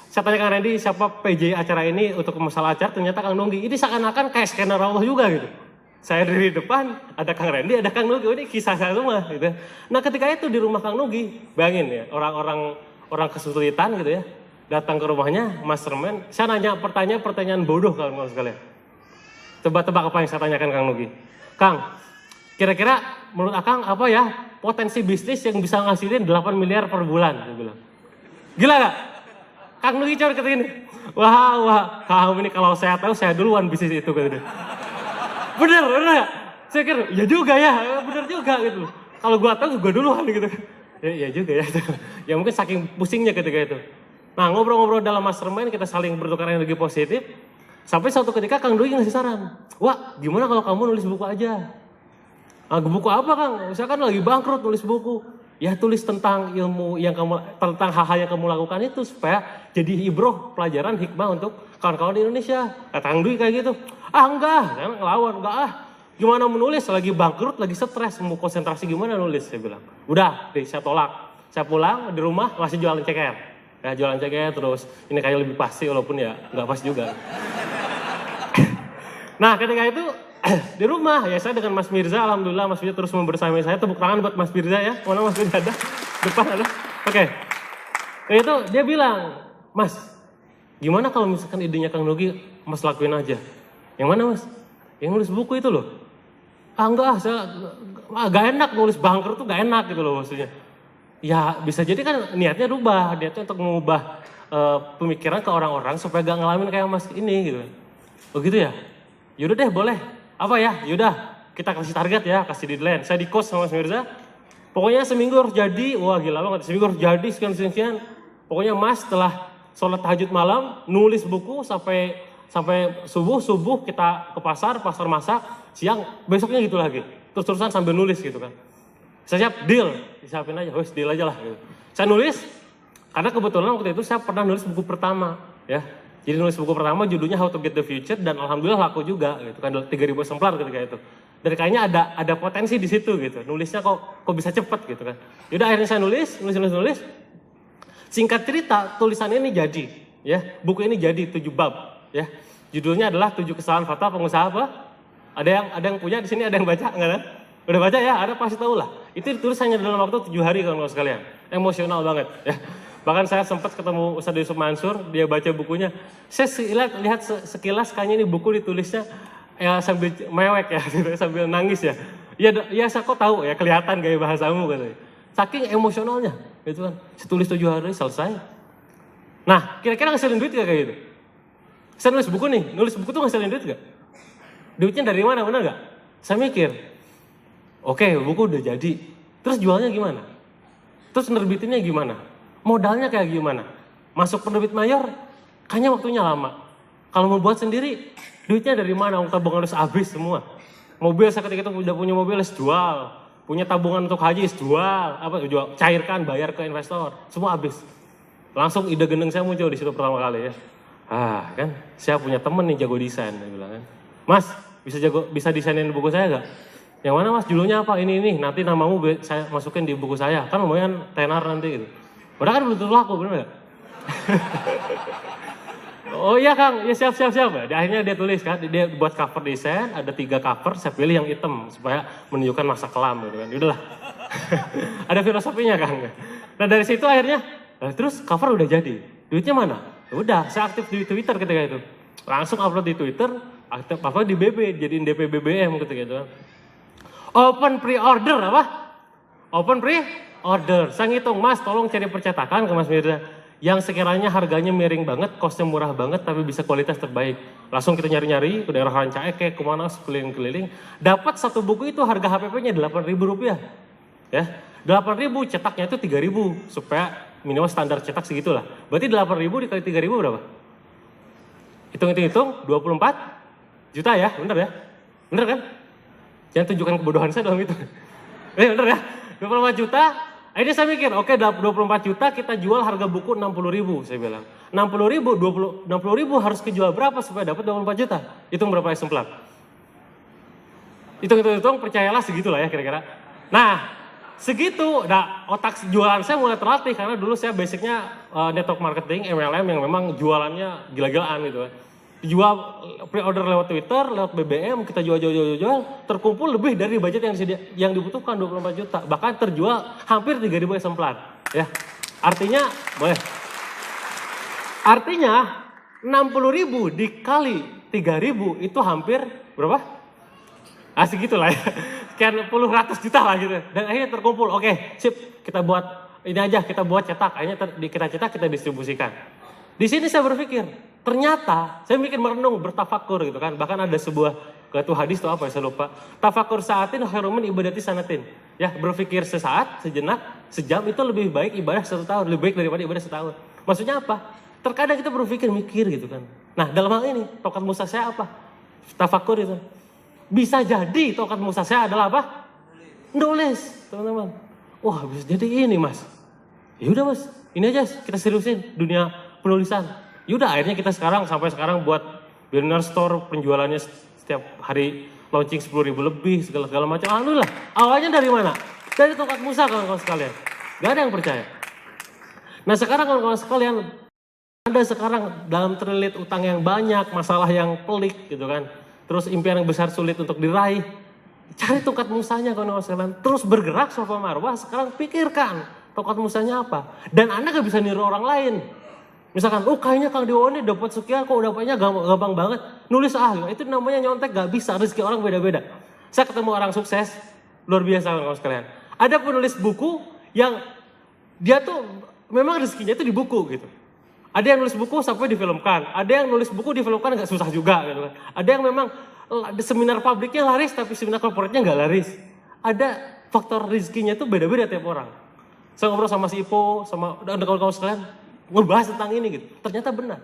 saya tanya Kang Randy siapa PJ acara ini untuk masalah acara, ternyata Kang Nugi. Ini seakan-akan kayak skenario Allah juga gitu. Saya dari depan, ada Kang Randy, ada Kang Nugi. Ini kisah saya semua gitu. Nah ketika itu di rumah Kang Nugi, bayangin ya, orang kesulitan gitu ya, datang ke rumahnya, mastermind. Saya nanya pertanyaan bodoh kawan-kawan sekalian. Coba tebak apa yang saya tanyakan Kang Nugi. Kang, kira-kira menurut Akang apa ya potensi bisnis yang bisa ngasilin 8 miliar per bulan? Dia bilang. Gila gak? Kang Nugi coba kata gini, wah, kamu ini kalau saya tahu saya duluan bisnis itu gitu. Bener gak? Saya kira, ya juga ya, bener juga gitu. Kalau gua tahu gua duluan gitu. Ya juga ya. Ya mungkin saking pusingnya ketika itu. Nah ngobrol-ngobrol dalam mastermind kita saling bertukar energi positif. Sampai suatu ketika Kang Doi ngasih saran. Wah gimana kalau kamu nulis buku aja? Ah, buku apa Kang? Saya kan lagi bangkrut nulis buku. Ya tulis tentang ilmu yang tentang hal-hal yang kamu lakukan itu supaya jadi ibroh pelajaran hikmah untuk kawan-kawan di Indonesia. Kata Kang Dwi kayak gitu. Ah enggak, saya ngelawan, enggak ah. Gimana menulis, lagi bangkrut, lagi stres, mau konsentrasi gimana nulis, saya bilang. Udah, saya tolak. Saya pulang di rumah masih jualan ceker. Ya jualan ceker terus, ini kayak lebih pasti walaupun ya nggak pas juga. Nah ketika itu di rumah ya saya dengan Mas Mirza, alhamdulillah Mas Mirza terus membersamai saya. Tepuk tangan buat Mas Mirza ya. Mana Mas Mirza ada? Depan ada. Oke. Itu dia bilang, Mas, gimana kalau misalkan idenya Kang Nugi Mas lakuin aja? Yang mana Mas? Yang nulis buku itu loh. Ah enggak, gak enak nulis bangkrut tuh gak enak gitu loh maksudnya. Ya bisa jadi kan niatnya rubah, niatnya untuk mengubah pemikiran ke orang-orang supaya gak ngalamin kayak Mas ini gitu. Oh gitu ya? Yaudah deh boleh. Apa ya? Yaudah kita kasih target ya, kasih deadline. Saya di coach sama Mas Mirza. Pokoknya seminggu harus jadi. Wah gila banget, seminggu harus jadi sekian. Pokoknya Mas setelah sholat tahajud malam, nulis buku sampai subuh kita ke pasar masak, siang besoknya gitu lagi. Terus-terusan sambil nulis gitu kan. Saya siap, deal, disiapin aja, wes deal aja lah gitu. Saya nulis, karena kebetulan waktu itu saya pernah nulis buku pertama ya. Jadi nulis buku pertama judulnya How to Get the Future dan alhamdulillah laku juga gitu kan, 3.000 eksemplar ketika itu. Dan kayaknya ada potensi di situ gitu. Nulisnya kok bisa cepet gitu kan. Yaudah akhirnya saya nulis. Singkat cerita tulisan ini jadi ya, buku ini jadi 7 bab ya. Judulnya adalah 7 kesalahan fatal pengusaha apa? Ada yang punya di sini, ada yang baca enggak kan? Udah baca ya? Ada pasti tahu lah. Itu ditulis hanya dalam waktu 7 hari kawan-kawan sekalian. Emosional banget ya. Bahkan saya sempat ketemu Ustaz Yusuf Mansur, dia baca bukunya. Saya lihat sekilas kayaknya ini buku ditulisnya ya sambil mewek ya, sambil nangis ya. Ya saya kok tahu ya, kelihatan gaya bahasamu katanya. Saking emosionalnya gitu kan. Saya tulis 7 hari selesai. Nah, kira-kira ngasilin duit gak kayak gitu? Saya nulis buku nih, nulis buku tuh ngasilin duit gak? Duitnya dari mana, benar gak? Saya mikir, oke, buku udah jadi, terus jualnya gimana? Terus nerbitinnya gimana? Modalnya kayak gimana? Masuk penerbit mayor, kayaknya waktunya lama. Kalau mau buat sendiri, duitnya dari mana? Tabungan harus habis semua. Mobil saya ketika itu udah punya mobil, harus jual. Punya tabungan untuk haji, harus jual. Jual, cairkan, bayar ke investor, semua habis. Langsung ide gendeng saya muncul di situ pertama kali ya. Ah kan, saya punya temen nih jago desain, dia bilang kan. Mas, bisa desainin buku saya gak? Yang mana Mas, judulnya apa? Ini, nanti namamu saya masukin di buku saya. Kan lumayan tenar nanti gitu. Udah kan belum laku, bener gak? Oh iya Kang, ya siap. Akhirnya dia tulis kan, dia buat cover desain, ada 3 cover, saya pilih yang hitam supaya menunjukkan masa kelam gitu kan. Udahlah. Ada filosofinya Kang. Nah dari situ akhirnya, terus cover udah jadi. Duitnya mana? Udah, saya aktif di Twitter ketika itu. Langsung upload di Twitter, aktif apa di BB, jadiin DP BBM ketika itu. Open pre-order apa? Open pre-order. Saya ngitung, Mas tolong cari percetakan ke Mas Mirza. yang sekiranya harganya miring banget, costnya murah banget, tapi bisa kualitas terbaik. Langsung kita nyari-nyari ke daerah Rancaekek, kemana, keliling-keliling. Dapat satu buku itu harga HPP-nya Rp8.000. Ya, 8.000, cetaknya itu 3.000, supaya minimal standar cetak segitulah. Berarti 8.000 dikali 3.000 berapa? Hitung-hitung, 24 juta ya, bener ya? Bener kan? Jangan tunjukkan kebodohan saya dalam itu. Bener ya? 24 juta. Akhirnya saya mikir, oke 24 juta kita jual harga buku 60.000, saya bilang. 60.000 harus kejual berapa supaya dapat 24 juta? Hitung berapa eksemplar? Hitung, percayalah segitulah ya kira-kira. Nah, segitu, otak jualan saya mulai terlatih karena dulu saya basicnya network marketing, MLM yang memang jualannya gila-gilaan gitu kan. Jual pre-order lewat Twitter, lewat BBM, kita jual, terkumpul lebih dari budget yang dibutuhkan 24 juta. Bahkan terjual hampir 3.000 eksemplar. Ya, artinya, boleh. Artinya 60.000 dikali 3.000 itu hampir berapa? Asik gitu lah ya. Sekian puluh ratus juta lah gitu. Dan akhirnya terkumpul, oke, sip, kita buat ini aja, kita buat cetak. Akhirnya kita cetak, kita distribusikan. Di sini saya berpikir, ternyata saya mikir merenung, bertafakur gitu kan. Bahkan ada sebuah ketua hadis atau apa ya, saya lupa. Tafakur saatin khairum min ibadati sanatin. Ya, berpikir sesaat, sejenak, sejam itu lebih baik ibadah 1 tahun, lebih baik daripada ibadah setahun. Maksudnya apa? Terkadang kita berpikir mikir gitu kan. Nah, dalam hal ini tokat Musa saya apa? Tafakur itu. Bisa jadi tokat Musa saya adalah apa? Nulis, teman-teman. Wah, bisa jadi ini, Mas. Ya udah, Mas. Ini aja kita seriusin dunia penulisan. Yaudah, akhirnya kita sampai sekarang buat Billionaire Store, penjualannya setiap hari launching 10.000 lebih, segala macam. Alhamdulillah. Awalnya dari mana? Dari tokat Musa, kawan-kawan sekalian. Gak ada yang percaya. Nah, sekarang kawan-kawan sekalian, Anda sekarang dalam terlilit utang yang banyak, masalah yang pelik gitu kan. Terus impian yang besar sulit untuk diraih. Cari tokat Musanya kawan-kawan sekalian. Terus bergerak Safa Marwah, sekarang pikirkan tokat Musanya apa. Dan Anda gak bisa niru orang lain. Misalkan, kayaknya Kang Dewo ini dapat sekian, kok dapatnya gampang banget. Nulis itu namanya nyontek, gak bisa, rezeki orang beda-beda. Saya ketemu orang sukses, luar biasa kawan-kawan sekalian. Ada penulis buku yang dia tuh memang rezekinya itu di buku gitu. Ada yang nulis buku sampai difilmkan, ada yang nulis buku difilmkan gak susah juga gitu kan. Ada yang memang seminar publiknya laris tapi seminar corporate-nya gak laris. Ada faktor rezekinya itu beda-beda tiap orang. Saya ngobrol sama si Ipo, sama kawan-kawan sekalian, ngebahas tentang ini gitu. Ternyata benar.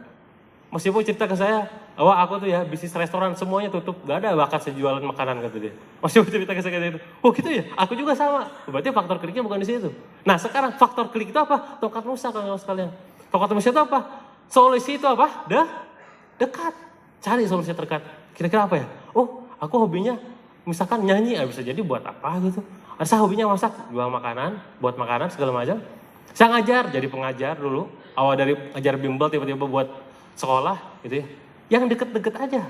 Mas Ipo cerita ke saya, aku tuh ya bisnis restoran semuanya tutup, gak ada bakat sejualan makanan kata dia. Mas Ipo cerita ke saya gitu. Oh gitu ya, aku juga sama. Berarti faktor kliknya bukan di situ. Nah sekarang faktor klik itu apa? Tongkat Musa kawan-kawan sekalian. Tokat Musa itu apa? Solusi itu apa? Dekat. Cari solusi terdekat. Kira-kira apa ya? Aku hobinya misalkan nyanyi, bisa jadi buat apa gitu. Saya hobinya masak, jual makanan, buat makanan segala macam. Saya ngajar, jadi pengajar dulu. Awal dari ngajar bimbel tiba-tiba buat sekolah gitu ya. Yang deket-deket aja.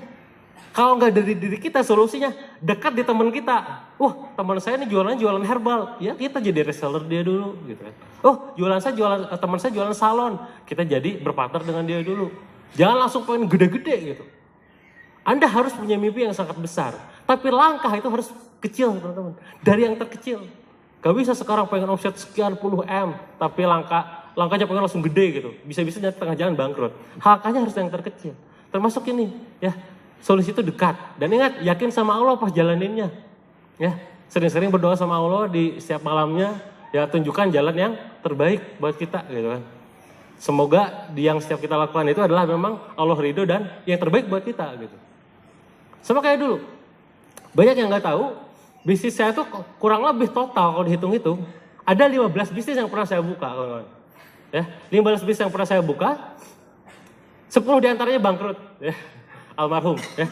Kalau nggak dari diri kita, solusinya dekat di teman kita. Teman saya ini jualan herbal. Ya kita jadi reseller dia dulu gitu kan. Teman saya jualan salon. Kita jadi berpartner dengan dia dulu. Jangan langsung pengen gede-gede gitu. Anda harus punya mimpi yang sangat besar. Tapi langkah itu harus kecil teman-teman. Dari yang terkecil. Gak bisa sekarang pengen omset sekian puluh M. Tapi langkahnya pengen langsung gede gitu. Bisa-bisa di tengah jalan bangkrut. Langkahnya harus yang terkecil. Termasuk ini ya. Solusi itu dekat. Dan ingat, yakin sama Allah pas jalaninnya. Ya, sering-sering berdoa sama Allah di setiap malamnya. Ya, tunjukkan jalan yang terbaik buat kita gitu kan. Semoga yang setiap kita lakukan itu adalah memang Allah ridho dan yang terbaik buat kita gitu. Sama kayak dulu. Banyak yang nggak tahu, bisnis saya tuh kurang lebih total kalau dihitung-hitung. Ada 15 bisnis yang pernah saya buka, kawan-kawan. Ya, 15 bisnis yang pernah saya buka, 10 diantaranya bangkrut. Ya. Almarhum ya.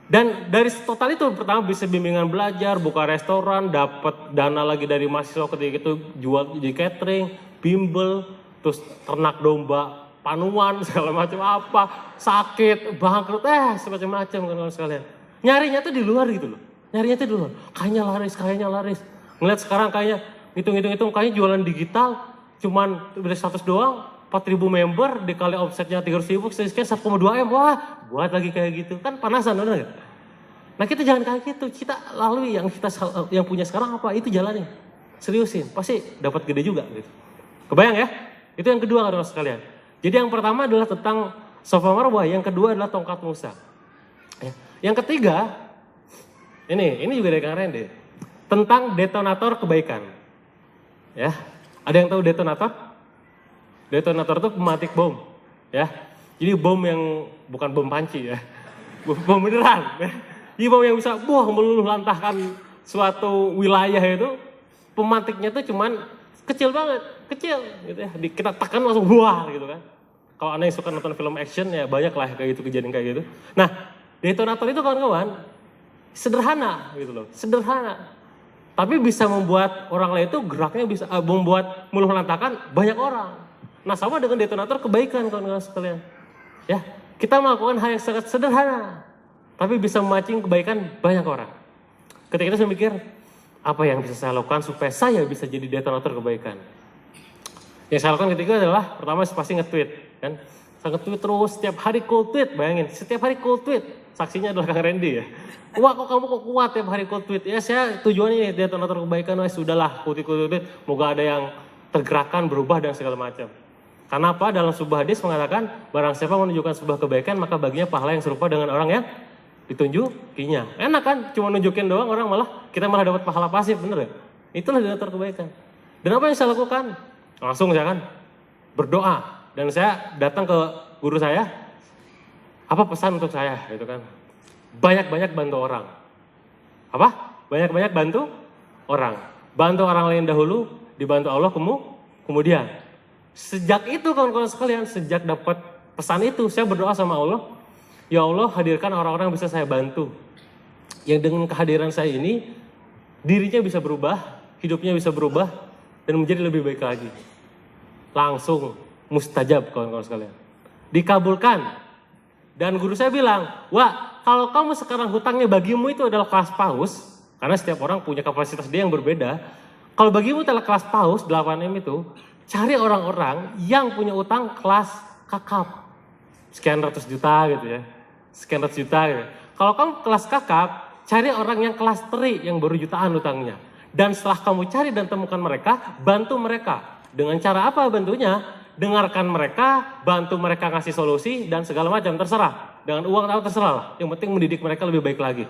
Dan dari total itu pertama bisa bimbingan belajar, buka restoran, dapat dana lagi dari mahasiswa ketika itu jual di catering, bimbel, terus ternak domba, panuan segala macam apa, sakit, bangkrut, semacam-macam kan sekalian. Nyarinya tuh di luar gitu loh. Nyarinya tuh di luar. Kayaknya laris. Ngeliat sekarang kayaknya hitung-hitung kayaknya jualan digital cuman beda status doang. 4.000 member dikali omsetnya 300.000 sekian 1,2 M. Wah, buat lagi kayak gitu. Kan panasan, benar gak? Nah kita jangan kayak gitu. Kita lalui yang punya sekarang apa? Itu jalannya. Seriusin, pasti dapat gede juga gitu. Kebayang ya? Itu yang kedua kawan sekalian. Jadi yang pertama adalah tentang Safa Marwah, yang kedua adalah tongkat Musa. Ya. Yang ketiga, ini juga dari Kang Randy, tentang detonator kebaikan. Ya, ada yang tahu detonator? Detonator itu pematik bom. Ya, jadi bom yang bukan bom panci ya, bom beneran. Ya. Jadi bom yang bisa meluluh lantahkan suatu wilayah itu, pematiknya tuh cuman kecil banget, kecil gitu ya. Kita tekan langsung buah gitu kan. Kalau Anda yang suka nonton film action ya banyak lah kayak gitu, kejadian kayak gitu. Nah, detonator itu kawan-kawan sederhana gitu loh, sederhana. Tapi bisa membuat orang lain itu geraknya bisa membuat meluluh lantakan banyak orang. Nah, sama dengan detonator kebaikan kawan-kawan sekalian. Ya, kita melakukan hal yang sangat sederhana, tapi bisa memancing kebaikan banyak orang. Ketika itu saya mikir, apa yang bisa saya lakukan supaya saya bisa jadi detonator kebaikan? Yang saya lakukan ketika adalah, pertama pasti nge-tweet kan. Saya nge-tweet terus, setiap hari cold tweet, bayangin, setiap hari cold tweet. Saksinya adalah Kang Randy ya. Wah, kok kamu kok kuat tiap hari cold tweet? Ya saya tujuannya detonator kebaikan, sudahlah cold tweet. Moga ada yang tergerakkan, berubah dan segala macam. Karena apa? Dalam sebuah hadis mengatakan, barang siapa menunjukkan sebuah kebaikan, maka baginya pahala yang serupa dengan orang yang ditunjukinya. Enak kan? Cuma nunjukin doang, orang kita malah dapat pahala pasif, bener ya? Itulah detonator kebaikan. Dan apa yang saya lakukan? Langsung saya kan berdoa. Dan saya datang ke guru saya, apa pesan untuk saya gitu kan? Banyak-banyak bantu orang. Apa? Banyak-banyak bantu orang. Bantu orang lain dahulu, dibantu Allah kemudian. Sejak itu kawan-kawan sekalian, sejak dapat pesan itu, saya berdoa sama Allah, ya Allah hadirkan orang-orang yang bisa saya bantu. Yang dengan kehadiran saya ini, dirinya bisa berubah, hidupnya bisa berubah, dan menjadi lebih baik lagi. Langsung mustajab kawan-kawan sekalian. Dikabulkan. Dan guru saya bilang, wah kalau kamu sekarang hutangnya bagimu itu adalah kelas paus, karena setiap orang punya kapasitas dia yang berbeda. Kalau bagimu adalah kelas paus, 8M itu, cari orang-orang yang punya utang kelas kakap. Sekian ratus juta gitu ya. Sekian ratus juta gitu. Kalau kamu kelas kakap, cari orang yang kelas teri yang baru jutaan utangnya. Dan setelah kamu cari dan temukan mereka, bantu mereka. Dengan cara apa bantunya? Dengarkan mereka, bantu mereka ngasih solusi dan segala macam, terserah. Dengan uang atau terserah lah. Yang penting mendidik mereka lebih baik lagi.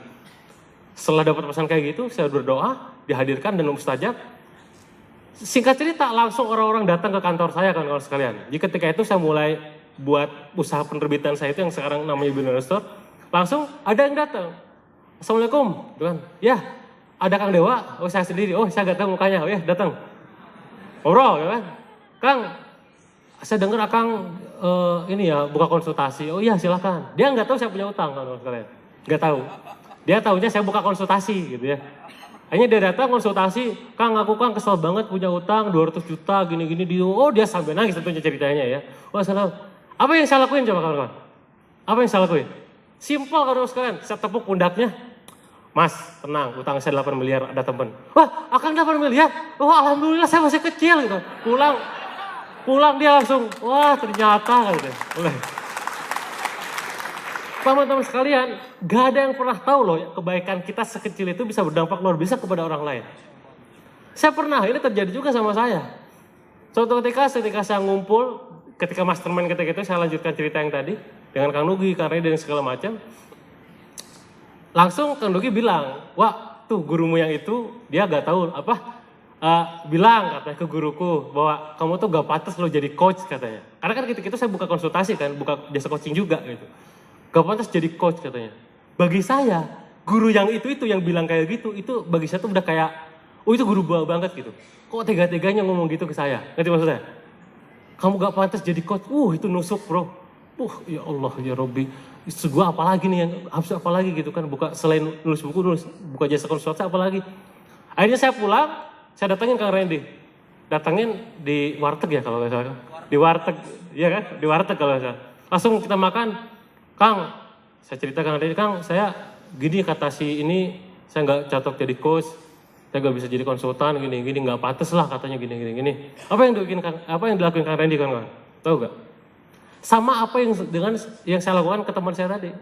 Setelah dapat pesan kayak gitu, saya berdoa, dihadirkan dan mustajab. Singkat cerita, langsung orang-orang datang ke kantor saya kan kawan sekalian. Jadi ketika itu saya mulai buat usaha penerbitan saya itu yang sekarang namanya Billionaire Store. Langsung ada yang datang. Assalamualaikum, gitu kan. Ya, ada Kang Dewa, oh saya sendiri, oh saya gak tahu mukanya, oh ya datang. Ngobrol, ya kan. Kang, saya dengar Akang ini ya buka konsultasi. Oh iya silakan. Dia nggak tahu saya punya utang kawan sekalian. Nggak tahu. Dia tahunya saya buka konsultasi gitu ya. Akhirnya dia datang konsultasi, Kang aku Kang kesel banget punya utang 200 juta gini-gini dia. Oh dia sampai nangis tentunya ceritanya ya. Wah salah. Apa yang saya lakuin coba kawan-kawan? Apa yang saya lakuin? Simpel kawan sekalian. Saya tepuk pundaknya. Mas, tenang, utang saya 8 miliar, ada temen. Wah, Akang 8 miliar? Wah, alhamdulillah saya masih kecil gitu. Pulang dia langsung, wah ternyata gitu. Teman-teman sekalian, gak ada yang pernah tahu loh kebaikan kita sekecil itu bisa berdampak luar biasa kepada orang lain. Saya pernah, ini terjadi juga sama saya. Suatu ketika saya ngumpul, ketika mastermind ketika itu saya lanjutkan cerita yang tadi dengan Kang Nugi, Kang Redi dan segala macam. Langsung Kang Nugi bilang, wah tuh gurumu yang itu dia gak tahu apa. Bilang katanya ke guruku bahwa kamu tuh gak pantas lo jadi coach katanya. Karena kan ketika itu saya buka konsultasi kan, buka jasa coaching juga gitu. Gak pantas jadi coach katanya. Bagi saya, guru yang itu yang bilang kayak gitu, itu bagi saya tuh udah kayak, oh itu guru banget gitu. Kok tega-teganya ngomong gitu ke saya, ngerti maksudnya? Kamu gak pantas jadi coach, itu nusuk bro. Ya Allah ya Robby, itu gua apalagi nih yang harus apalagi gitu kan, buka selain nulis buku, buka jasa konsultasi apalagi. Akhirnya saya pulang, saya datangin Kang Randy. Datangin di warteg ya kalau nggak salah. Di warteg, iya kan? Di warteg kalau nggak salah. Langsung kita makan. Kang, saya cerita Kang Randy, Kang saya gini kata si ini, saya nggak cocok jadi coach. Saya nggak bisa jadi konsultan, gini nggak pantas lah katanya gini. Apa yang dilakuin Kang Randy kan? Tahu nggak? Sama apa yang saya lakukan ke teman saya tadi.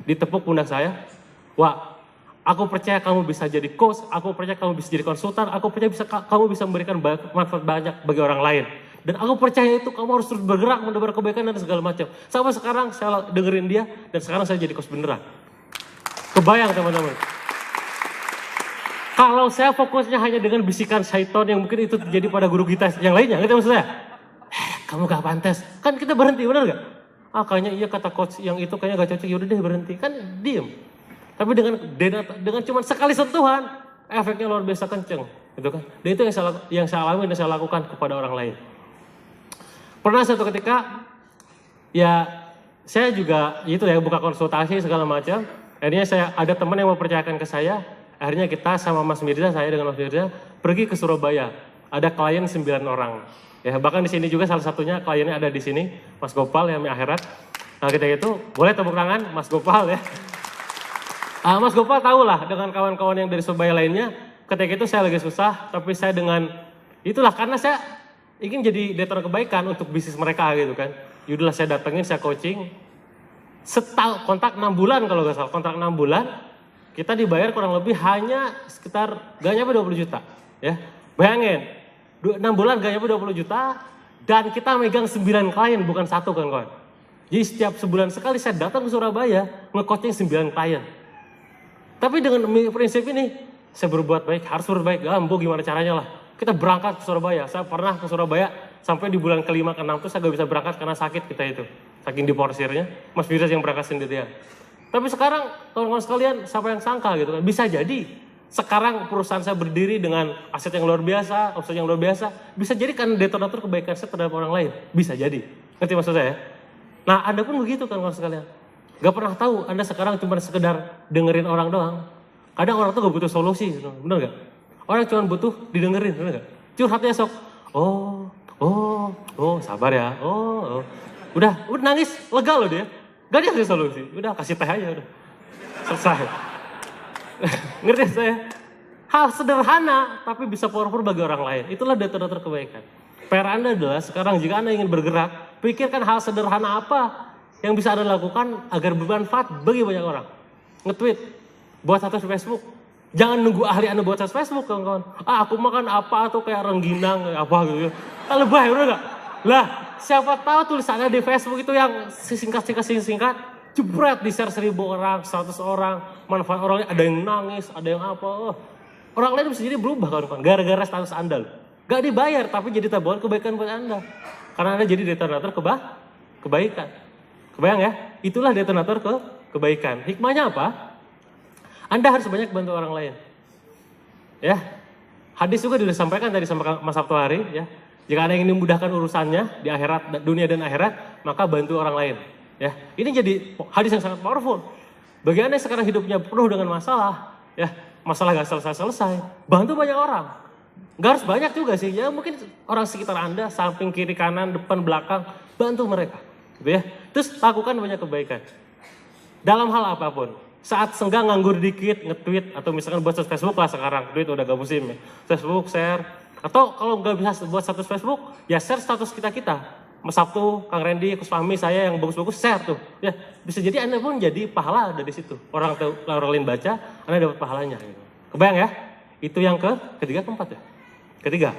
Ditepuk pundak saya. Wah, aku percaya kamu bisa jadi coach, aku percaya kamu bisa jadi konsultan, aku percaya kamu bisa memberikan manfaat banyak bagi orang lain. Dan aku percaya itu kamu harus terus bergerak menebar kebaikan dan segala macam. Sampai sekarang saya dengerin dia dan sekarang saya jadi coach beneran. Kebayang teman-teman. Kalau saya fokusnya hanya dengan bisikan syaitan yang mungkin itu terjadi pada guru kita yang lainnya, ngerti maksud saya? Kamu gak pantas. Kan kita berhenti, benar gak? Kayaknya iya kata coach yang itu kayaknya gak cocok, yaudah deh berhenti. Kan diem. Tapi dengan cuma sekali sentuhan, efeknya luar biasa kenceng. Gitu kan? Dan itu yang saya alami dan saya lakukan kepada orang lain. Pernah satu ketika, ya saya juga itu ya buka konsultasi segala macam. Akhirnya saya ada teman yang mempercayakan ke saya. Akhirnya kita sama Mas Mirza, saya dengan Mas Mirza pergi ke Surabaya. Ada klien 9 orang. Ya bahkan di sini juga salah satunya kliennya ada di sini, Mas Gopal yang akhirat. Nah ketika itu boleh tepuk tangan Mas Gopal ya. Mas Gopal tahu lah dengan kawan-kawan yang dari Surabaya lainnya. Ketika itu saya lagi susah, tapi saya dengan itulah karena saya ingin jadi detonator kebaikan untuk bisnis mereka gitu kan. Yaudahlah saya datengin, saya coaching. Kontrak 6 bulan kalau nggak salah, kontrak 6 bulan. Kita dibayar kurang lebih hanya sekitar gak nyampe 20 juta. Ya, bayangin, 6 bulan gak nyampe 20 juta. Dan kita megang 9 klien, bukan satu kan kawan. Jadi setiap sebulan sekali saya datang ke Surabaya, nge-coaching 9 klien. Tapi dengan prinsip ini, saya berbuat baik, harus berbuat baik. Gambo gimana caranya lah. Kita berangkat ke Surabaya. Saya pernah ke Surabaya sampai di bulan ke-5 ke-6 tuh saya gak bisa berangkat karena sakit kita itu. Saking diporsirnya, Mas Firza yang berangkat sendirian. Tapi sekarang kawan-kawan sekalian siapa yang sangka gitu kan. Bisa jadi sekarang perusahaan saya berdiri dengan aset yang luar biasa, omset yang luar biasa. Bisa jadi kan detonator kebaikan saya terhadap orang lain. Bisa jadi. Ngerti maksud saya? Nah Anda pun begitu kan kawan sekalian. Gak pernah tahu Anda sekarang cuma sekedar dengerin orang doang. Kadang orang tuh gak butuh solusi, bener gak? Orang cuma butuh didengerin, bener gak? Curhatnya sok, sabar ya, Udah nangis, lega loh dia. Gak dikasih solusi, udah kasih teh aja udah. Selesai. Ngerti saya? Hal sederhana tapi bisa powerful bagi orang lain. Itulah detonator kebaikan. PR Anda adalah sekarang jika Anda ingin bergerak, pikirkan hal sederhana apa yang bisa Anda lakukan agar bermanfaat bagi banyak orang. Nge-tweet, buat status Facebook. Jangan nunggu ahli Anda buat status Facebook kawan-kawan. Aku makan apa atau kayak rengginang apa gitu. Lebay bener gak? Lah siapa tahu tulisannya di Facebook itu yang singkat, jebret di share 1000 orang, 100 orang, manfaat orangnya ada yang nangis, ada yang apa. Orang lain bisa jadi berubah kawan-kawan, gara-gara status Anda loh. Gak dibayar tapi jadi tabungan kebaikan buat Anda. Karena Anda jadi detonator kebaikan. Kebayang ya? Itulah detonator kebaikan. Hikmahnya apa? Anda harus banyak bantu orang lain. Ya. Hadis juga sudah disampaikan tadi sama Mas Sabtu hari ya. Jika Anda ingin memudahkan urusannya di akhirat, dunia dan akhirat, maka bantu orang lain. Ya. Ini jadi hadis yang sangat powerful. Bagi Anda yang sekarang hidupnya penuh dengan masalah, ya, masalah gak selesai-selesai, bantu banyak orang. Gak harus banyak juga sih, ya mungkin orang sekitar Anda, samping, kiri, kanan, depan, belakang, bantu mereka. Gitu ya. Terus lakukan banyak kebaikan. Dalam hal apapun. Saat senggang nganggur dikit, nge-tweet, atau misalkan buat status Facebook lah sekarang, tweet udah gak musim ya. Facebook, share, atau kalau nggak bisa buat status Facebook, ya share status kita. Mas Sabtu, Kang Randy, Kus Fahmi, saya yang bagus-bagus share tuh. Ya, bisa jadi Anda pun jadi pahala dari situ. Orang lain baca, Anda dapat pahalanya. Gitu. Kebayang ya? Itu yang ketiga, keempat ya? Ketiga.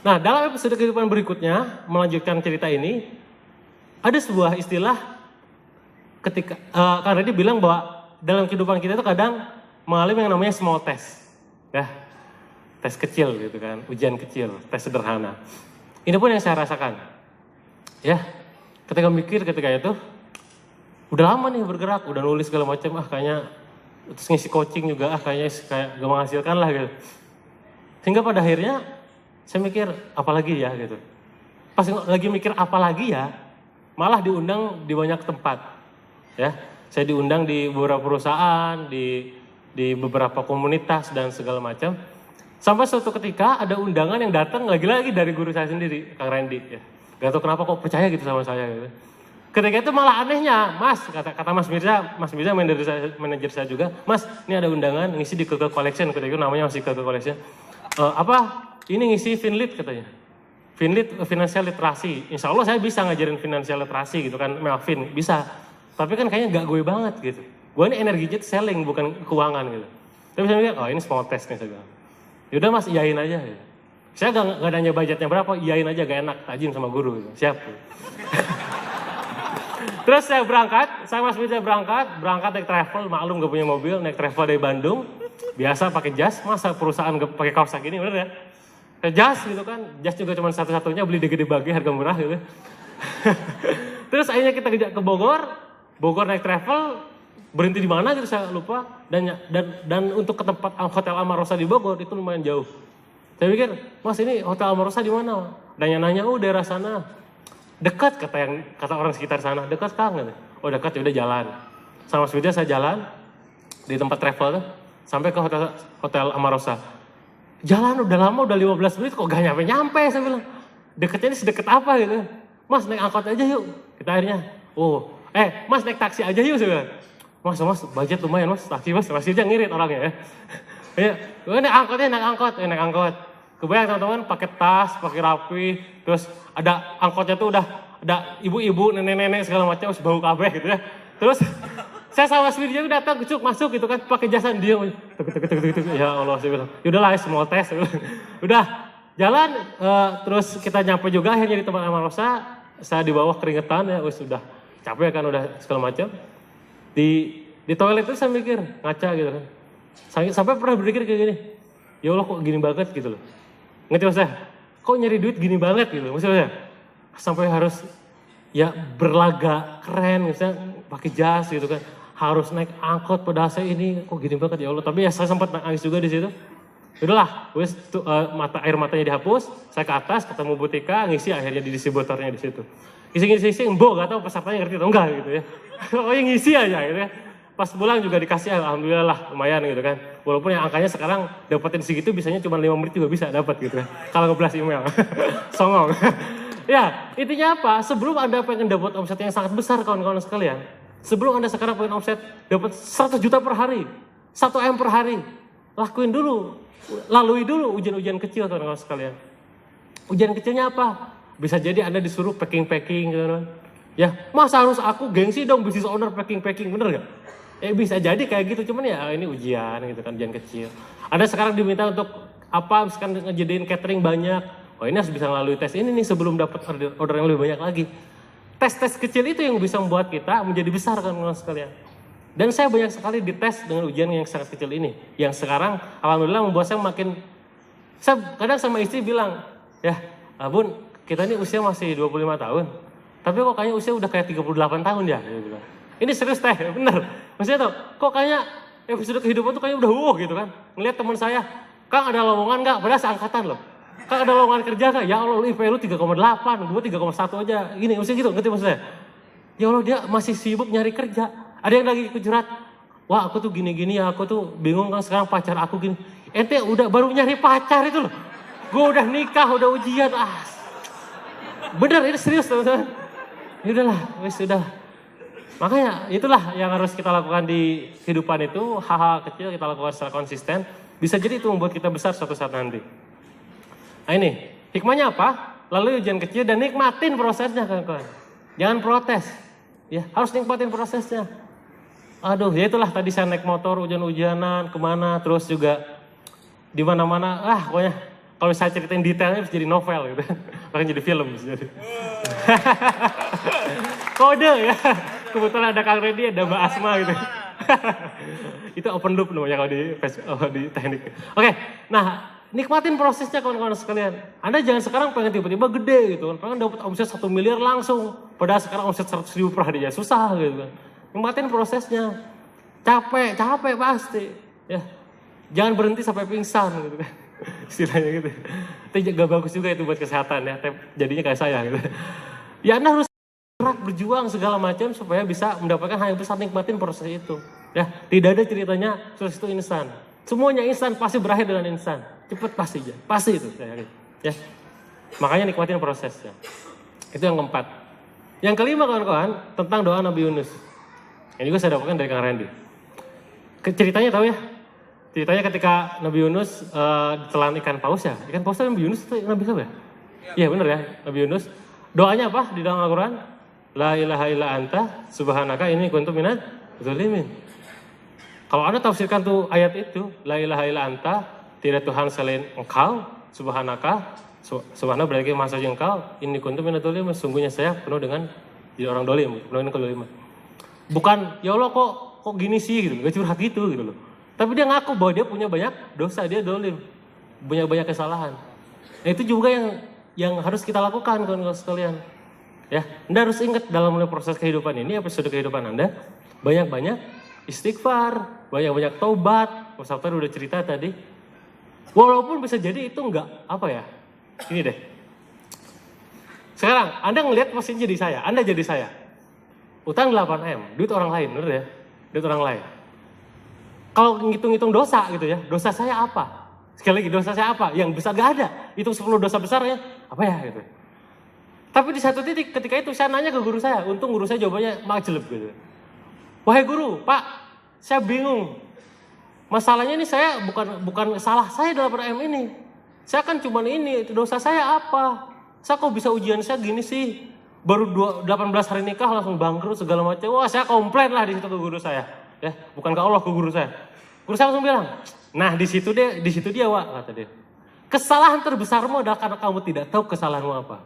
Nah, dalam episode kehidupan berikutnya, melanjutkan cerita ini, ada sebuah istilah ketika karena dia bilang bahwa dalam kehidupan kita itu kadang mengalami yang namanya small test, ya, tes kecil gitu kan, ujian kecil, tes sederhana. Ini pun yang saya rasakan, ya, ketika mikir ketika itu, udah lama nih bergerak, udah nulis segala macam, kayaknya terus ngisi coaching juga, kayaknya kayak gak menghasilkan lah gitu. Sehingga pada akhirnya saya mikir apalagi ya gitu. Pas lagi mikir apalagi ya, malah diundang di banyak tempat. Ya, saya diundang di beberapa perusahaan, di beberapa komunitas dan segala macam. Sampai suatu ketika ada undangan yang datang lagi-lagi dari guru saya sendiri, Kang Randy. Ya. Gak tahu kenapa kok percaya gitu sama saya. Gitu. Ketika itu malah anehnya, Mas, kata Mas Mirza manajer saya juga, Mas, ini ada undangan ngisi di Keke Collection, ketika itu namanya masih Keke Collection. Ini ngisi Finlit katanya. Finlit, financial literasi. Insya Allah saya bisa ngajarin financial literasi gitu kan, Melvin, bisa. Tapi kan kayaknya gak gue banget gitu. Gue ini energinya selling bukan keuangan gitu. Tapi saya mikir, ini small test nih saya bilang. Yaudah Mas, iyain aja. Gitu. Saya gak nanya budgetnya berapa, iyain aja gak enak, tajim sama guru. Gitu. Siap. Terus saya berangkat, saya Mas Widya berangkat naik travel, maklum gak punya mobil, naik travel dari Bandung. Biasa pakai jas, masa perusahaan gak pakai kaos gini, bener ya? Kayak jas gitu kan, jas juga cuma satu-satunya, beli di Gede Bage harga murah gitu. Terus akhirnya kita ke Bogor naik travel, berhenti di mana gitu saya lupa, dan untuk ke tempat Hotel Amarosa di Bogor itu lumayan jauh. Saya pikir, Mas ini Hotel Amarosa di mana? Nanya-nanya, daerah sana. Dekat kata orang sekitar sana, dekat Kang. Oh dekat, ya udah jalan. Sama Mas Widya saya jalan di tempat travel tuh, sampai ke Hotel Amarosa. Jalan udah lama, udah 15 menit kok gak nyampe saya bilang. Deketnya ini sedekat apa gitu. Mas naik angkot aja yuk. Kita akhirnya, Mas naik taksi aja yuk saya bilang. Mas budget lumayan mas, taksi mas, masih aja ngirit orangnya ya. Ya, naik angkot. Kebayang teman-teman pakai tas, pakai rapi, terus ada angkotnya tuh udah ada ibu-ibu, nenek-nenek segala macam, bau kabeh gitu ya. Terus saya sama Mas Widya datang, masuk gitu kan, pakai jasa dia, ya Allah saya bilang, yaudahlah small test, udah jalan, terus kita nyampe juga akhirnya di tempat Amarosa, saya di bawah keringetan ya, sudah capek kan, udah segala macam. Di toilet itu saya mikir, ngaca gitu kan. Sampai pernah berpikir kayak gini, ya Allah kok gini banget gitu loh. Ngerti maksudnya? Kok nyari duit gini banget gitu maksudnya? Sampai harus ya berlagak keren misalnya pakai jas gitu kan. Harus naik angkot pada saya ini kok gini banget ya Allah. Tapi ya saya sempat nangis juga di situ. Udahlah, air matanya dihapus, saya ke atas ketemu Bu Tika, ngisi akhirnya di distributornya di situ. Ngisi, gak tahu pesertanya ngerti atau enggak gitu ya. Oh yang ngisi aja gitu ya. Pas pulang juga dikasih, alhamdulillah lah, lumayan gitu kan. Walaupun yang angkanya sekarang dapetin segitu bisanya cuma 5 menit juga bisa dapat gitu kan. Kalau ngeblas email, songong. Ya, intinya apa? Sebelum Anda pengen dapat omset yang sangat besar kawan-kawan sekalian, sebelum Anda sekarang pengen omset dapat 100 juta per hari, 1 M per hari, lakuin dulu, lalui dulu ujian-ujian kecil kawan-kawan sekalian. Ujian kecilnya apa? Bisa jadi Anda disuruh packing-packing gitu kan. Ya, masa harus aku gengsi dong business owner packing-packing, bener gak? Bisa jadi kayak gitu, cuman ya ini ujian gitu kan, ujian kecil. Ada sekarang diminta untuk apa, misalkan ngejadiin catering banyak. Oh ini harus bisa melalui tes ini nih sebelum dapat order yang lebih banyak lagi. Tes-tes kecil itu yang bisa membuat kita menjadi besar kan sekalian. Dan saya banyak sekali dites dengan ujian yang sangat kecil ini. Yang sekarang alhamdulillah membuat saya makin, saya kadang sama istri bilang, ya Bun kita ini usia masih 25 tahun. Tapi kok kayaknya usia udah kayak 38 tahun ya. Dia bilang. Ini serius teh, bener. Maksudnya tuh, kok kayaknya episode kehidupan tuh kayaknya udah gitu kan. Ngeliat teman saya, Kang ada lowongan gak? Padahal seangkatan loh. Kang ada lowongan kerja gak? Ya Allah, IP lu 3,8, gue 3,1 aja. Gini, maksudnya gitu, ngerti maksudnya? Ya Allah, dia masih sibuk nyari kerja. Ada yang lagi kejurat, wah aku tuh gini-gini ya, aku tuh bingung kan sekarang pacar aku gini. Ente udah baru nyari pacar itu loh. Gue udah nikah, udah ujian, bener, ini serius teman-teman. Ya udahlah, wes sudah. Makanya itulah yang harus kita lakukan di kehidupan itu, hal-hal kecil kita lakukan secara konsisten, bisa jadi itu membuat kita besar suatu saat nanti. Nah ini, hikmahnya apa? Lalu ujian kecil dan nikmatin prosesnya kawan-kawan. Jangan protes, ya harus nikmatin prosesnya. Aduh, ya itulah tadi saya naik motor hujan-hujanan kemana, terus juga di mana-mana, pokoknya kalau saya ceritain detailnya bisa jadi novel gitu, bahkan jadi film bisa jadi. Kode ya. Kebetulan ada Kang Reddy, ada Mbak Asma gitu. Itu open loop namanya kalau di teknik. Oke, nah nikmatin prosesnya kawan-kawan sekalian. Anda jangan sekarang pengen tiba-tiba gede gitu kan. Pengen dapat omset 1 miliar langsung. Padahal sekarang omset 100 ribu per hari ya susah gitu kan. Nikmatin prosesnya. Capek pasti. Ya, jangan berhenti sampai pingsan gitu kan. Istilahnya gitu. Itu gak bagus juga itu buat kesehatan ya. Jadinya kayak saya gitu. Ya Anda harus berjuang segala macam supaya bisa mendapatkan hal yang besar, nikmatin proses itu. Ya, tidak ada ceritanya sukses itu instan. Semuanya instan pasti berakhir dengan instan. Cepet pasti itu saya yakin. Ya. Makanya nikmatin prosesnya. Itu yang keempat. Yang kelima kawan-kawan tentang doa Nabi Yunus. Ini juga saya dapatkan dari Kang Randy. Ceritanya tahu ya? Ceritanya ketika Nabi Yunus ditelan ikan paus ya. Ikan paus itu Nabi Yunus itu Nabi siapa ya? Iya benar ya, Nabi Yunus. Doanya apa di dalam Al-Quran? La ilaha illa anta subhanaka inni kuntu minadz dzalimin. Kalau Anda tafsirkan tuh ayat itu, la ilaha illa anta, tidak Tuhan selain Engkau, subhanaka, subhana berarti maha suci engkau, inni kuntu minadz dzalimin, sungguhnya saya penuh dengan jadi orang dolim, penuh dengan kezaliman. Bukan, ya Allah kok gini sih gitu, gak curhat gitu loh. Tapi dia ngaku bahwa dia punya banyak dosa, dia dolim, punya banyak kesalahan. Nah itu juga yang harus kita lakukan kawan-kawan sekalian. Ya, Anda harus ingat dalam proses kehidupan ini, episode kehidupan Anda, banyak-banyak istighfar, banyak-banyak taubat. Mas Sabtar udah cerita tadi. Walaupun bisa jadi itu enggak, apa ya, ini deh. Sekarang, Anda ngelihat mesin jadi saya, Anda jadi saya. Utang 8M, duit orang lain, bener ya? Duit orang lain. Kalau ngitung-ngitung dosa gitu ya, dosa saya apa? Sekali lagi, dosa saya apa? Yang besar gak ada. Hitung 10 dosa besar ya, apa ya gitu. Tapi di satu titik ketika itu saya nanya ke guru saya, untung guru saya jawabannya majeleb gitu. Wahai guru, Pak, saya bingung. Masalahnya ini saya bukan salah saya dalam M ini. Saya kan cuma ini, dosa saya apa? Saya kok bisa ujian saya gini sih? Baru 18 hari nikah langsung bangkrut segala macam. Wah, saya komplain lah di situ ke guru saya. Ya, bukan ke Allah, ke guru saya. Guru saya langsung bilang, "Nah, di situ dia, Wak," kata dia. "Kesalahan terbesarmu adalah karena kamu tidak tahu kesalahanmu apa."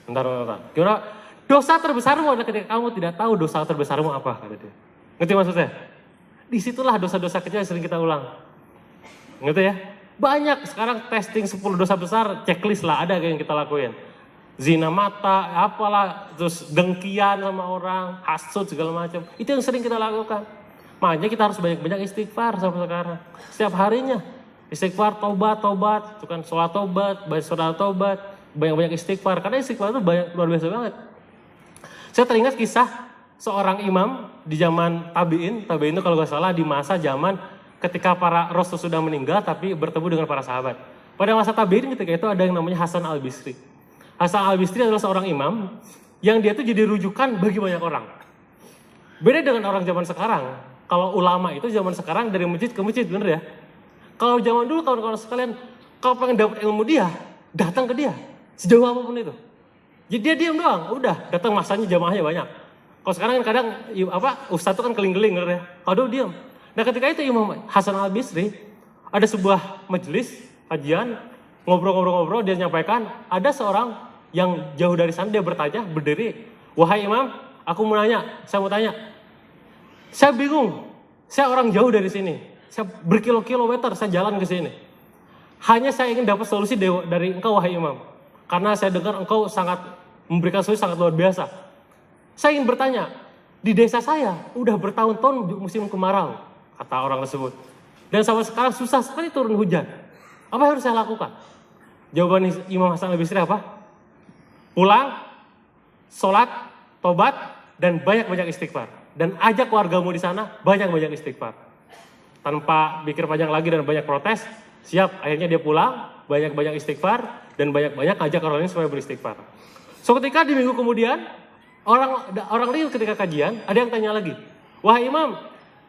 Bentar. Kira dosa terbesarmu adalah ketika kamu tidak tahu dosa terbesarmu apa, kata dia. Ngerti maksudnya? Disitulah dosa-dosa kecil yang sering kita ulang. Ngerti ya? Banyak sekarang testing 10 dosa besar, checklist lah ada yang kita lakuin. Zina mata, apalah, terus dengkian sama orang, hasut segala macam. Itu yang sering kita lakukan. Makanya kita harus banyak-banyak istighfar sampai sekarang. Setiap harinya istighfar, tobat, itu kan sholat tobat, baca sholat tobat. Banyak-banyak istighfar, karena istighfar itu luar biasa banget. Saya teringat kisah seorang imam di zaman tabi'in itu kalau gak salah di masa zaman ketika para rasul sudah meninggal tapi bertemu dengan para sahabat. Pada masa tabi'in ketika itu ada yang namanya Hasan al-Bisri. Hasan al-Bisri adalah seorang imam yang dia tuh jadi rujukan bagi banyak orang. Beda dengan orang zaman sekarang. Kalau ulama itu zaman sekarang dari masjid ke masjid, bener ya? Kalau zaman dulu kawan-kawan sekalian, kalau pengen dapat ilmu dia, datang ke dia. Sejauh apapun itu. Jadi dia diam doang, udah datang masanya jamaahnya banyak. Kalau sekarang kan kadang ustaz itu kan keling-keling ya. Kalau dulu diam. Nah ketika itu Imam Hasan al-Bisri ada sebuah majelis kajian, ngobrol-ngobrol dia nyampaikan, ada seorang yang jauh dari sana dia bertanya, berdiri, "Wahai Imam, aku mau nanya, saya mau tanya. Saya bingung. Saya orang jauh dari sini. Saya berkilo-kilometer saya jalan ke sini. Hanya saya ingin dapat solusi dari engkau wahai Imam. Karena saya dengar engkau sangat memberikan solusi sangat luar biasa. Saya ingin bertanya, di desa saya udah bertahun-tahun musim kemarau," kata orang tersebut. "Dan sampai sekarang susah sekali turun hujan. Apa yang harus saya lakukan?" Jawaban Imam Hasan al-Bisri apa? "Pulang, sholat, tobat, dan banyak-banyak istighfar. Dan ajak wargamu di sana banyak-banyak istighfar." Tanpa pikir panjang lagi dan banyak protes, siap. Akhirnya dia pulang, banyak-banyak istighfar, dan banyak-banyak ajak orang lain supaya beristighfar. So ketika di minggu kemudian, orang lain ketika kajian, ada yang tanya lagi, "Wahai Imam,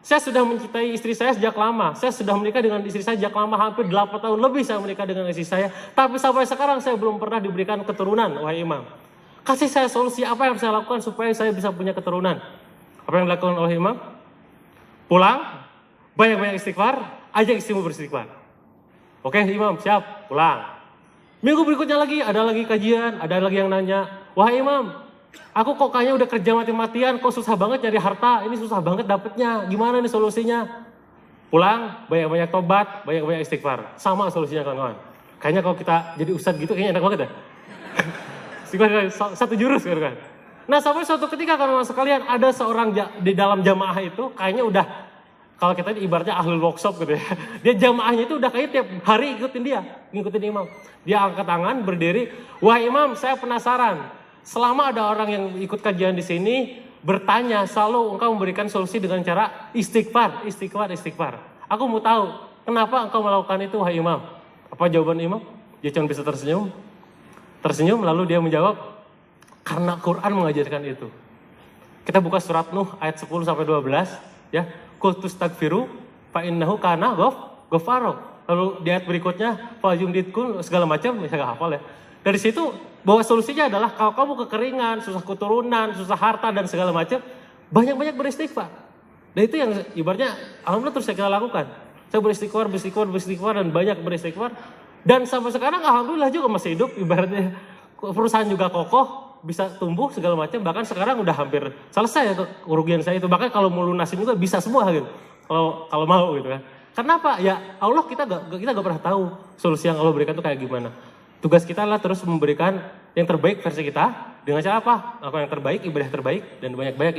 saya sudah mencintai istri saya sejak lama. Saya sudah menikah dengan istri saya sejak lama, hampir 8 tahun lebih saya menikah dengan istri saya. Tapi sampai sekarang saya belum pernah diberikan keturunan, wahai Imam. Kasih saya solusi apa yang harus saya lakukan supaya saya bisa punya keturunan?" Apa yang dilakukan oleh Imam? Pulang, banyak-banyak istighfar, ajak istrimu beristighfar. "Oke Imam, siap, pulang." Minggu berikutnya lagi, ada lagi kajian, ada lagi yang nanya, "Wahai Imam, aku kok kayaknya udah kerja mati-matian, kok susah banget nyari harta, ini susah banget dapetnya, gimana nih solusinya?" Pulang, banyak-banyak tobat, banyak-banyak istighfar. Sama solusinya kawan-kawan. Kayaknya kalau kita jadi ustadz gitu, kayaknya enak banget ya. Istighfar satu jurus kan. Nah sampai suatu ketika kawan-kawan sekalian, ada seorang di dalam jamaah itu, kayaknya udah, kalau kita ibaratnya ahli workshop gitu ya. Dia jamaahnya itu udah kayak tiap hari ngikutin imam. Dia angkat tangan, berdiri, "Wahai Imam, saya penasaran. Selama ada orang yang ikut kajian di sini bertanya, selalu engkau memberikan solusi dengan cara istighfar. Aku mau tahu, kenapa engkau melakukan itu, wahai Imam?" Apa jawaban Imam? Dia cuma bisa tersenyum. Tersenyum lalu dia menjawab, "Karena Quran mengajarkan itu." Kita buka surat Nuh ayat 10 sampai 12 ya. "Qultus tagfiru fa innahu kana ghafaro." Lalu di ayat berikutnya fajumditkum segala macam, saya enggak hafal ya. Dari situ bahwa solusinya adalah kalau kamu kekeringan, susah keturunan, susah harta dan segala macam, banyak-banyak beristighfar. Dan itu yang ibaratnya alhamdulillah terus kita lakukan. Saya beristighfar dan banyak beristighfar. Dan sampai sekarang alhamdulillah juga masih hidup, ibaratnya perusahaan juga kokoh, bisa tumbuh segala macam, bahkan sekarang udah hampir selesai kerugian saya itu. Bahkan kalau mau lunasin juga bisa semua gitu. Kalau mau gitu kan. Kenapa? Ya Allah kita gak pernah tahu solusi yang Allah berikan itu kayak gimana. Tugas kita adalah terus memberikan yang terbaik versi kita dengan cara apa? Apa yang terbaik, ibadah terbaik, dan banyak-banyak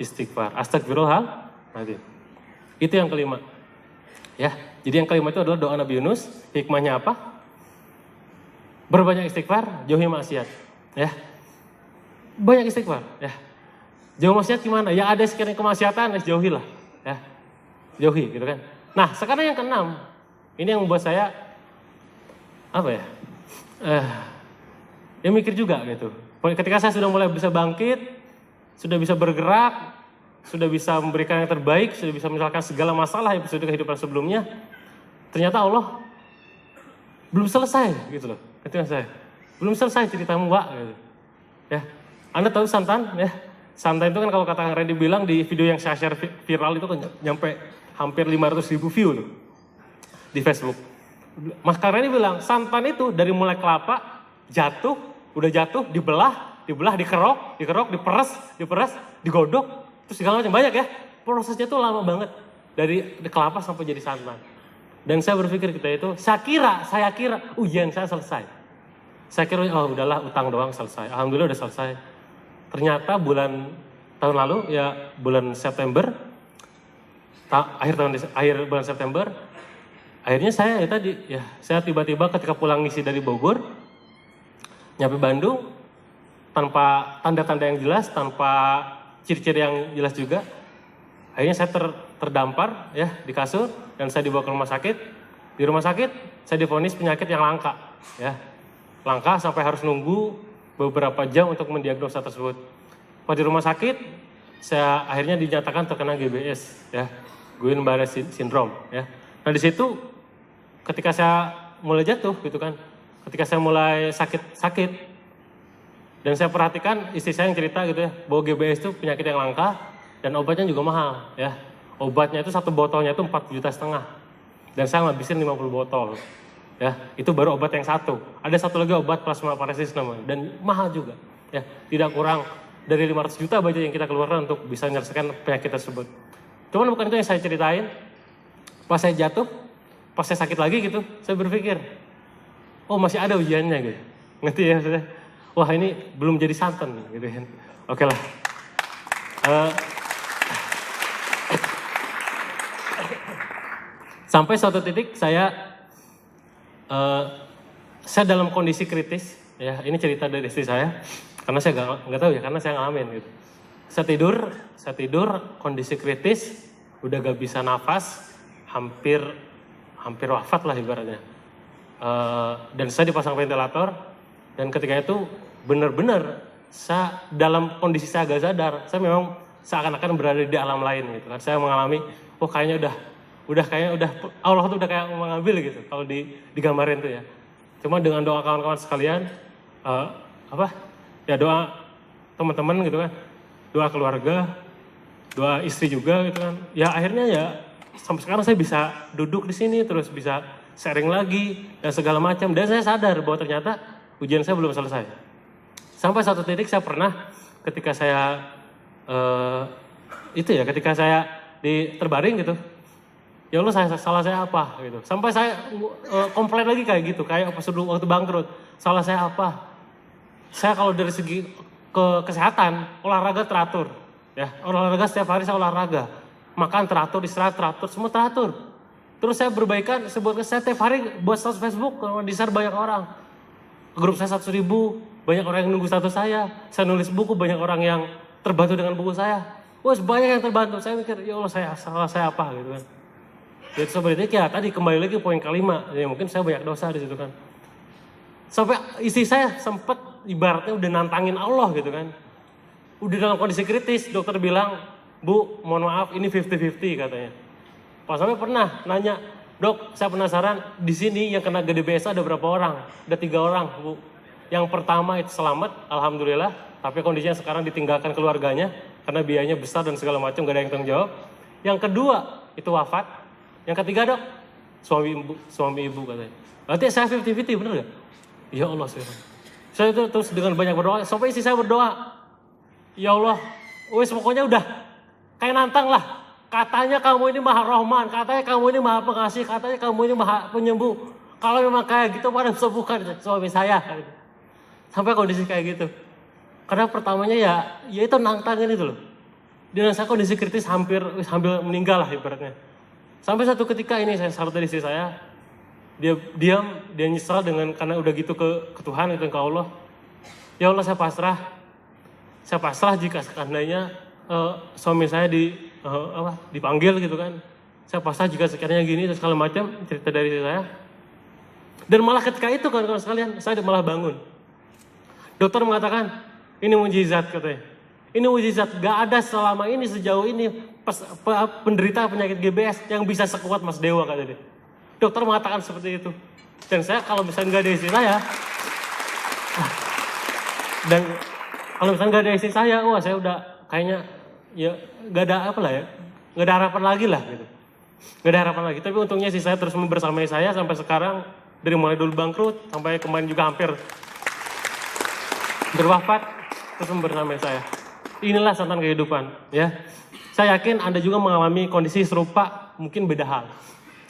istighfar. Astagfirullahaladzim. Itu yang kelima. Ya, jadi yang kelima itu adalah doa Nabi Yunus. Hikmahnya apa? Berbanyak istighfar, jauhi maksiat. Ya, banyak istighfar. Ya, jauh maksiat gimana? Ya ada sekiranya kemaksiatan, jauhilah. Ya, jauhi gitu kan. Nah, sekarang yang keenam, ini yang membuat saya apa ya? Ya mikir juga gitu. Ketika saya sudah mulai bisa bangkit, sudah bisa bergerak, sudah bisa memberikan yang terbaik, sudah bisa menyelesaikan segala masalah episode kehidupan sebelumnya, ternyata Allah belum selesai gitu loh. Itu yang saya belum selesai ceritamu, Pak. Gitu. Ya, Anda tahu santan ya? Santan itu kan kalau kata Randy bilang di video yang saya share viral itu kan nyampe hampir 500.000 view loh di Facebook. Mas Randy bilang santan itu dari mulai kelapa jatuh, udah jatuh dibelah, dikerok, diperas, digodok, terus segala macam banyak ya. Prosesnya tuh lama banget dari kelapa sampai jadi santan. Dan saya berpikir saya kira ujian saya selesai. Saya kira oh udahlah utang doang selesai. Alhamdulillah udah selesai. Ternyata tahun lalu ya bulan September, akhir bulan September, akhirnya saya tiba-tiba ketika pulang ngisi dari Bogor, nyampe Bandung tanpa tanda-tanda yang jelas, tanpa ciri-ciri yang jelas juga. Akhirnya saya terdampar ya di kasur dan saya dibawa ke rumah sakit. Di rumah sakit saya divonis penyakit yang langka ya. Langka sampai harus nunggu beberapa jam untuk mendiagnosa tersebut. Pas di rumah sakit saya akhirnya dinyatakan terkena GBS ya, Guillain-Barré syndrome ya. Nah di situ ketika saya mulai jatuh gitu kan, ketika saya mulai sakit dan saya perhatikan istri saya yang cerita gitu ya, bahwa GBS itu penyakit yang langka dan obatnya juga mahal ya. Obatnya itu satu botolnya itu 4,5 juta. Dan saya ngabisin 50 botol. Ya, itu baru obat yang satu. Ada satu lagi obat plasmaparesis namanya dan mahal juga. Ya, tidak kurang dari 500 juta aja yang kita keluarkan untuk bisa menyelesaikan penyakit tersebut. Cuman bukan itu yang saya ceritain. Pas saya jatuh, pas saya sakit lagi gitu, saya berpikir, oh masih ada ujiannya gitu. Ngerti ya maksudnya? Wah ini belum jadi santan gitu kan. Oke lah. Sampai suatu titik saya dalam kondisi kritis ya, ini cerita dari istri saya karena saya nggak tahu ya, karena saya ngalamin gitu. Saya tidur kondisi kritis, udah gak bisa nafas, hampir wafat lah ibaratnya. Dan saya dipasang ventilator dan ketika itu benar-benar saya dalam kondisi saya agak sadar, saya memang seakan-akan berada di alam lain gitu kan. Saya mengalami, oh kayaknya udah Allah tuh udah kayak mengambil gitu kalau digambarin tuh ya. Cuma dengan doa kawan-kawan sekalian, doa teman-teman gitu kan, doa keluarga, doa istri juga gitu kan. Ya akhirnya ya sampai sekarang saya bisa duduk di sini terus bisa sharing lagi dan segala macam. Dan saya sadar bahwa ternyata ujian saya belum selesai. Sampai satu titik saya pernah ketika saya ketika saya terbaring gitu. Ya Allah salah saya apa gitu. Sampai saya komplain lagi kayak gitu, kayak pas waktu bangkrut. Salah saya apa? Saya kalau dari segi kesehatan, olahraga teratur. Ya, olahraga setiap hari saya olahraga. Makan teratur, istirahat teratur, semua teratur. Terus saya berbaikan, saya tiap hari buat status Facebook, di-share banyak orang. Grup saya 100.000, banyak orang yang nunggu status saya. Saya nulis buku, banyak orang yang terbantu dengan buku saya. Wah, banyak yang terbantu. Saya mikir, ya Allah salah saya apa gitu kan. Jadi seperti itu ya, tadi kembali lagi poin kelima, ya mungkin saya banyak dosa di situ kan. Sampai istri saya sempat ibaratnya udah nantangin Allah gitu kan. Udah dalam kondisi kritis, dokter bilang, Bu, mohon maaf ini 50-50 katanya. Pas sampai pernah nanya, Dok, saya penasaran di sini yang kena GBS ada berapa orang? Ada 3 orang, Bu. Yang pertama itu selamat, alhamdulillah, tapi kondisinya sekarang ditinggalkan keluarganya karena biayanya besar dan segala macam, gak ada yang tanggung jawab. Yang kedua itu wafat. Yang ketiga, Dok, suami ibu katanya. Berarti saya 50-50 bener gak? Ya Allah saya itu terus dengan banyak berdoa, sampai istri saya berdoa, ya Allah, wes pokoknya udah kayak nantang lah. Katanya kamu ini maha rahman, katanya kamu ini maha pengasih, katanya kamu ini maha penyembuh. Kalau memang kayak gitu pada sembuhkan suami saya. Sampai kondisi kayak gitu. Karena pertamanya ya itu nantangin itu loh. Dan saya kondisi kritis hampir meninggal lah ibaratnya. Sampai satu ketika ini saya salut dari istri saya, dia diam, dia nyesal karena udah gitu ke Tuhan, itu ke Allah. Ya Allah saya pasrah jika sekandainya suami saya dipanggil gitu kan. Saya pasrah jika sekiranya gini dan segala macam cerita dari istri saya. Dan malah ketika itu kawan-kawan sekalian, saya malah bangun. Dokter mengatakan, ini mujizat katanya. Ini mujizat, gak ada selama ini sejauh ini penderita penyakit GBS yang bisa sekuat Mas Dewa katanya. Dokter mengatakan seperti itu. Dan saya kalau misalnya gak ada istri saya, wah saya udah kayaknya ya gak ada gak ada harapan lagi lah gitu. Gak ada harapan lagi. Tapi untungnya istri saya terus membersamai saya sampai sekarang. Dari mulai dulu bangkrut sampai kemarin juga hampir berwafat, terus membersamai saya. Inilah santan kehidupan, ya. Saya yakin Anda juga mengalami kondisi serupa, mungkin beda hal.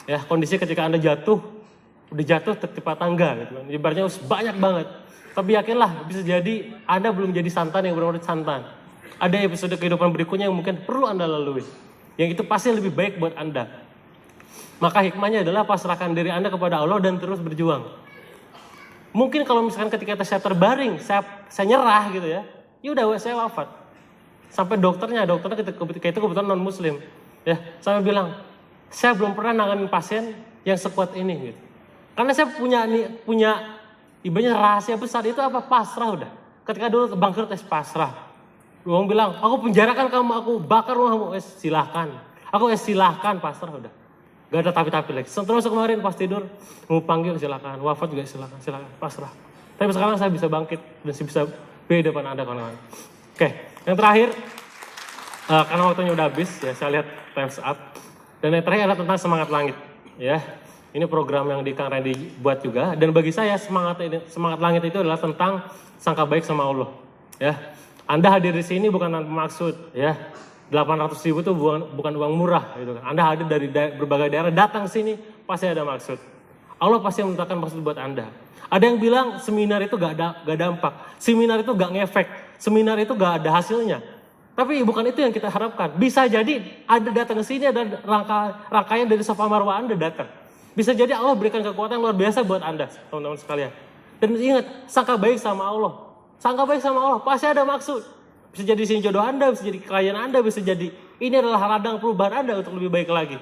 Ya, kondisi ketika Anda udah jatuh tertimpa tangga gitu kan. Ibaratnya banyak banget. Tapi yakinlah bisa jadi Anda belum jadi santan yang benar-benar santan. Ada episode kehidupan berikutnya yang mungkin perlu Anda lalui. Yang itu pasti lebih baik buat Anda. Maka hikmahnya adalah pasrahkan diri Anda kepada Allah dan terus berjuang. Mungkin kalau misalkan ketika saya terbaring, saya nyerah gitu ya udah saya wafat. Sampai dokternya ketika itu kebetulan non muslim. Ya, saya bilang, saya belum pernah nanganin pasien yang sekuat ini gitu. Karena saya punya ibaratnya rahasia besar itu apa? Pasrah udah. Ketika dulu bangkrut pasrah. Orang bilang, aku penjarakan kamu, aku bakar rumahmu, silahkan. Silahkan, pasrah udah. Gak ada tapi-tapi lagi. Termasuk kemarin pas tidur, mau panggil silakan, wafat juga silakan, pasrah. Tapi sekarang saya bisa bangkit dan bisa beda depan Anda kawan-kawan. Oke, yang terakhir, karena waktunya udah habis, ya saya lihat time's up. Dan yang terakhir adalah tentang semangat langit. Ya, ini program yang di Kang Randy buat juga. Dan bagi saya semangat langit itu adalah tentang sangka baik sama Allah. Ya, Anda hadir di sini bukan tanpa maksud. Ya. 800.000 itu bukan uang murah gitu kan. Anda hadir dari berbagai daerah datang sini pasti ada maksud. Allah pasti menentukan maksud buat Anda. Ada yang bilang seminar itu gak dampak, seminar itu gak ngefek, seminar itu gak ada hasilnya. Tapi bukan itu yang kita harapkan. Bisa jadi ada datang ke sini ada rangkaian dari Safa Marwah Anda datang. Bisa jadi Allah berikan kekuatan luar biasa buat Anda, teman-teman sekalian. Dan ingat, sangka baik sama Allah. Sangka baik sama Allah pasti ada maksud. Bisa jadi sini jodoh Anda, bisa jadi kekayaan Anda, bisa jadi ini adalah ladang perubahan Anda untuk lebih baik lagi.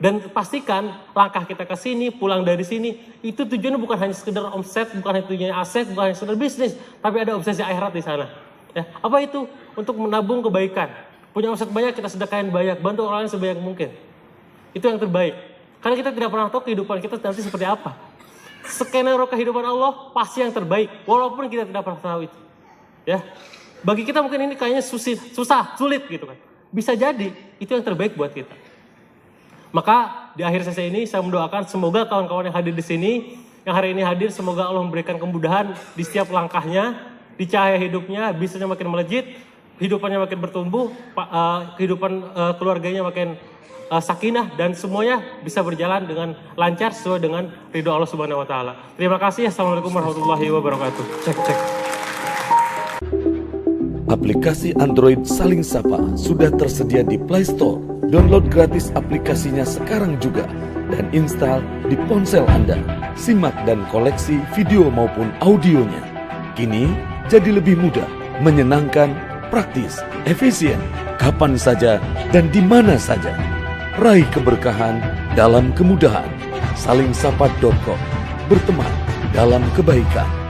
Dan pastikan langkah kita ke sini, pulang dari sini, itu tujuannya bukan hanya sekedar omset, bukan hanya tujuannya aset, bukan hanya sekedar bisnis, tapi ada obsesi akhirat di sana. Ya, apa itu? Untuk menabung kebaikan. Punya omset banyak, kita sedekahin banyak, bantu orang lain sebanyak mungkin. Itu yang terbaik. Karena kita tidak pernah tahu kehidupan kita nanti seperti apa. Skenario kehidupan Allah pasti yang terbaik, walaupun kita tidak pernah tahu itu. Ya. Bagi kita mungkin ini kayaknya susah, sulit gitu kan. Bisa jadi itu yang terbaik buat kita. Maka di akhir sesi ini saya mendoakan semoga kawan-kawan yang hadir di sini, yang hari ini hadir, semoga Allah memberikan kemudahan di setiap langkahnya, di cahaya hidupnya, bisnisnya makin melejit, kehidupannya makin bertumbuh, kehidupan keluarganya makin sakinah, dan semuanya bisa berjalan dengan lancar sesuai dengan ridho Allah Subhanahu Wa Taala. Terima kasih. Assalamualaikum warahmatullahi wabarakatuh. Cek. Aplikasi Android Saling Sapa sudah tersedia di Play Store. Download gratis aplikasinya sekarang juga dan install di ponsel Anda. Simak dan koleksi video maupun audionya. Kini jadi lebih mudah, menyenangkan, praktis, efisien, kapan saja dan di mana saja. Raih keberkahan dalam kemudahan. Salingsapa.com. Berteman dalam kebaikan.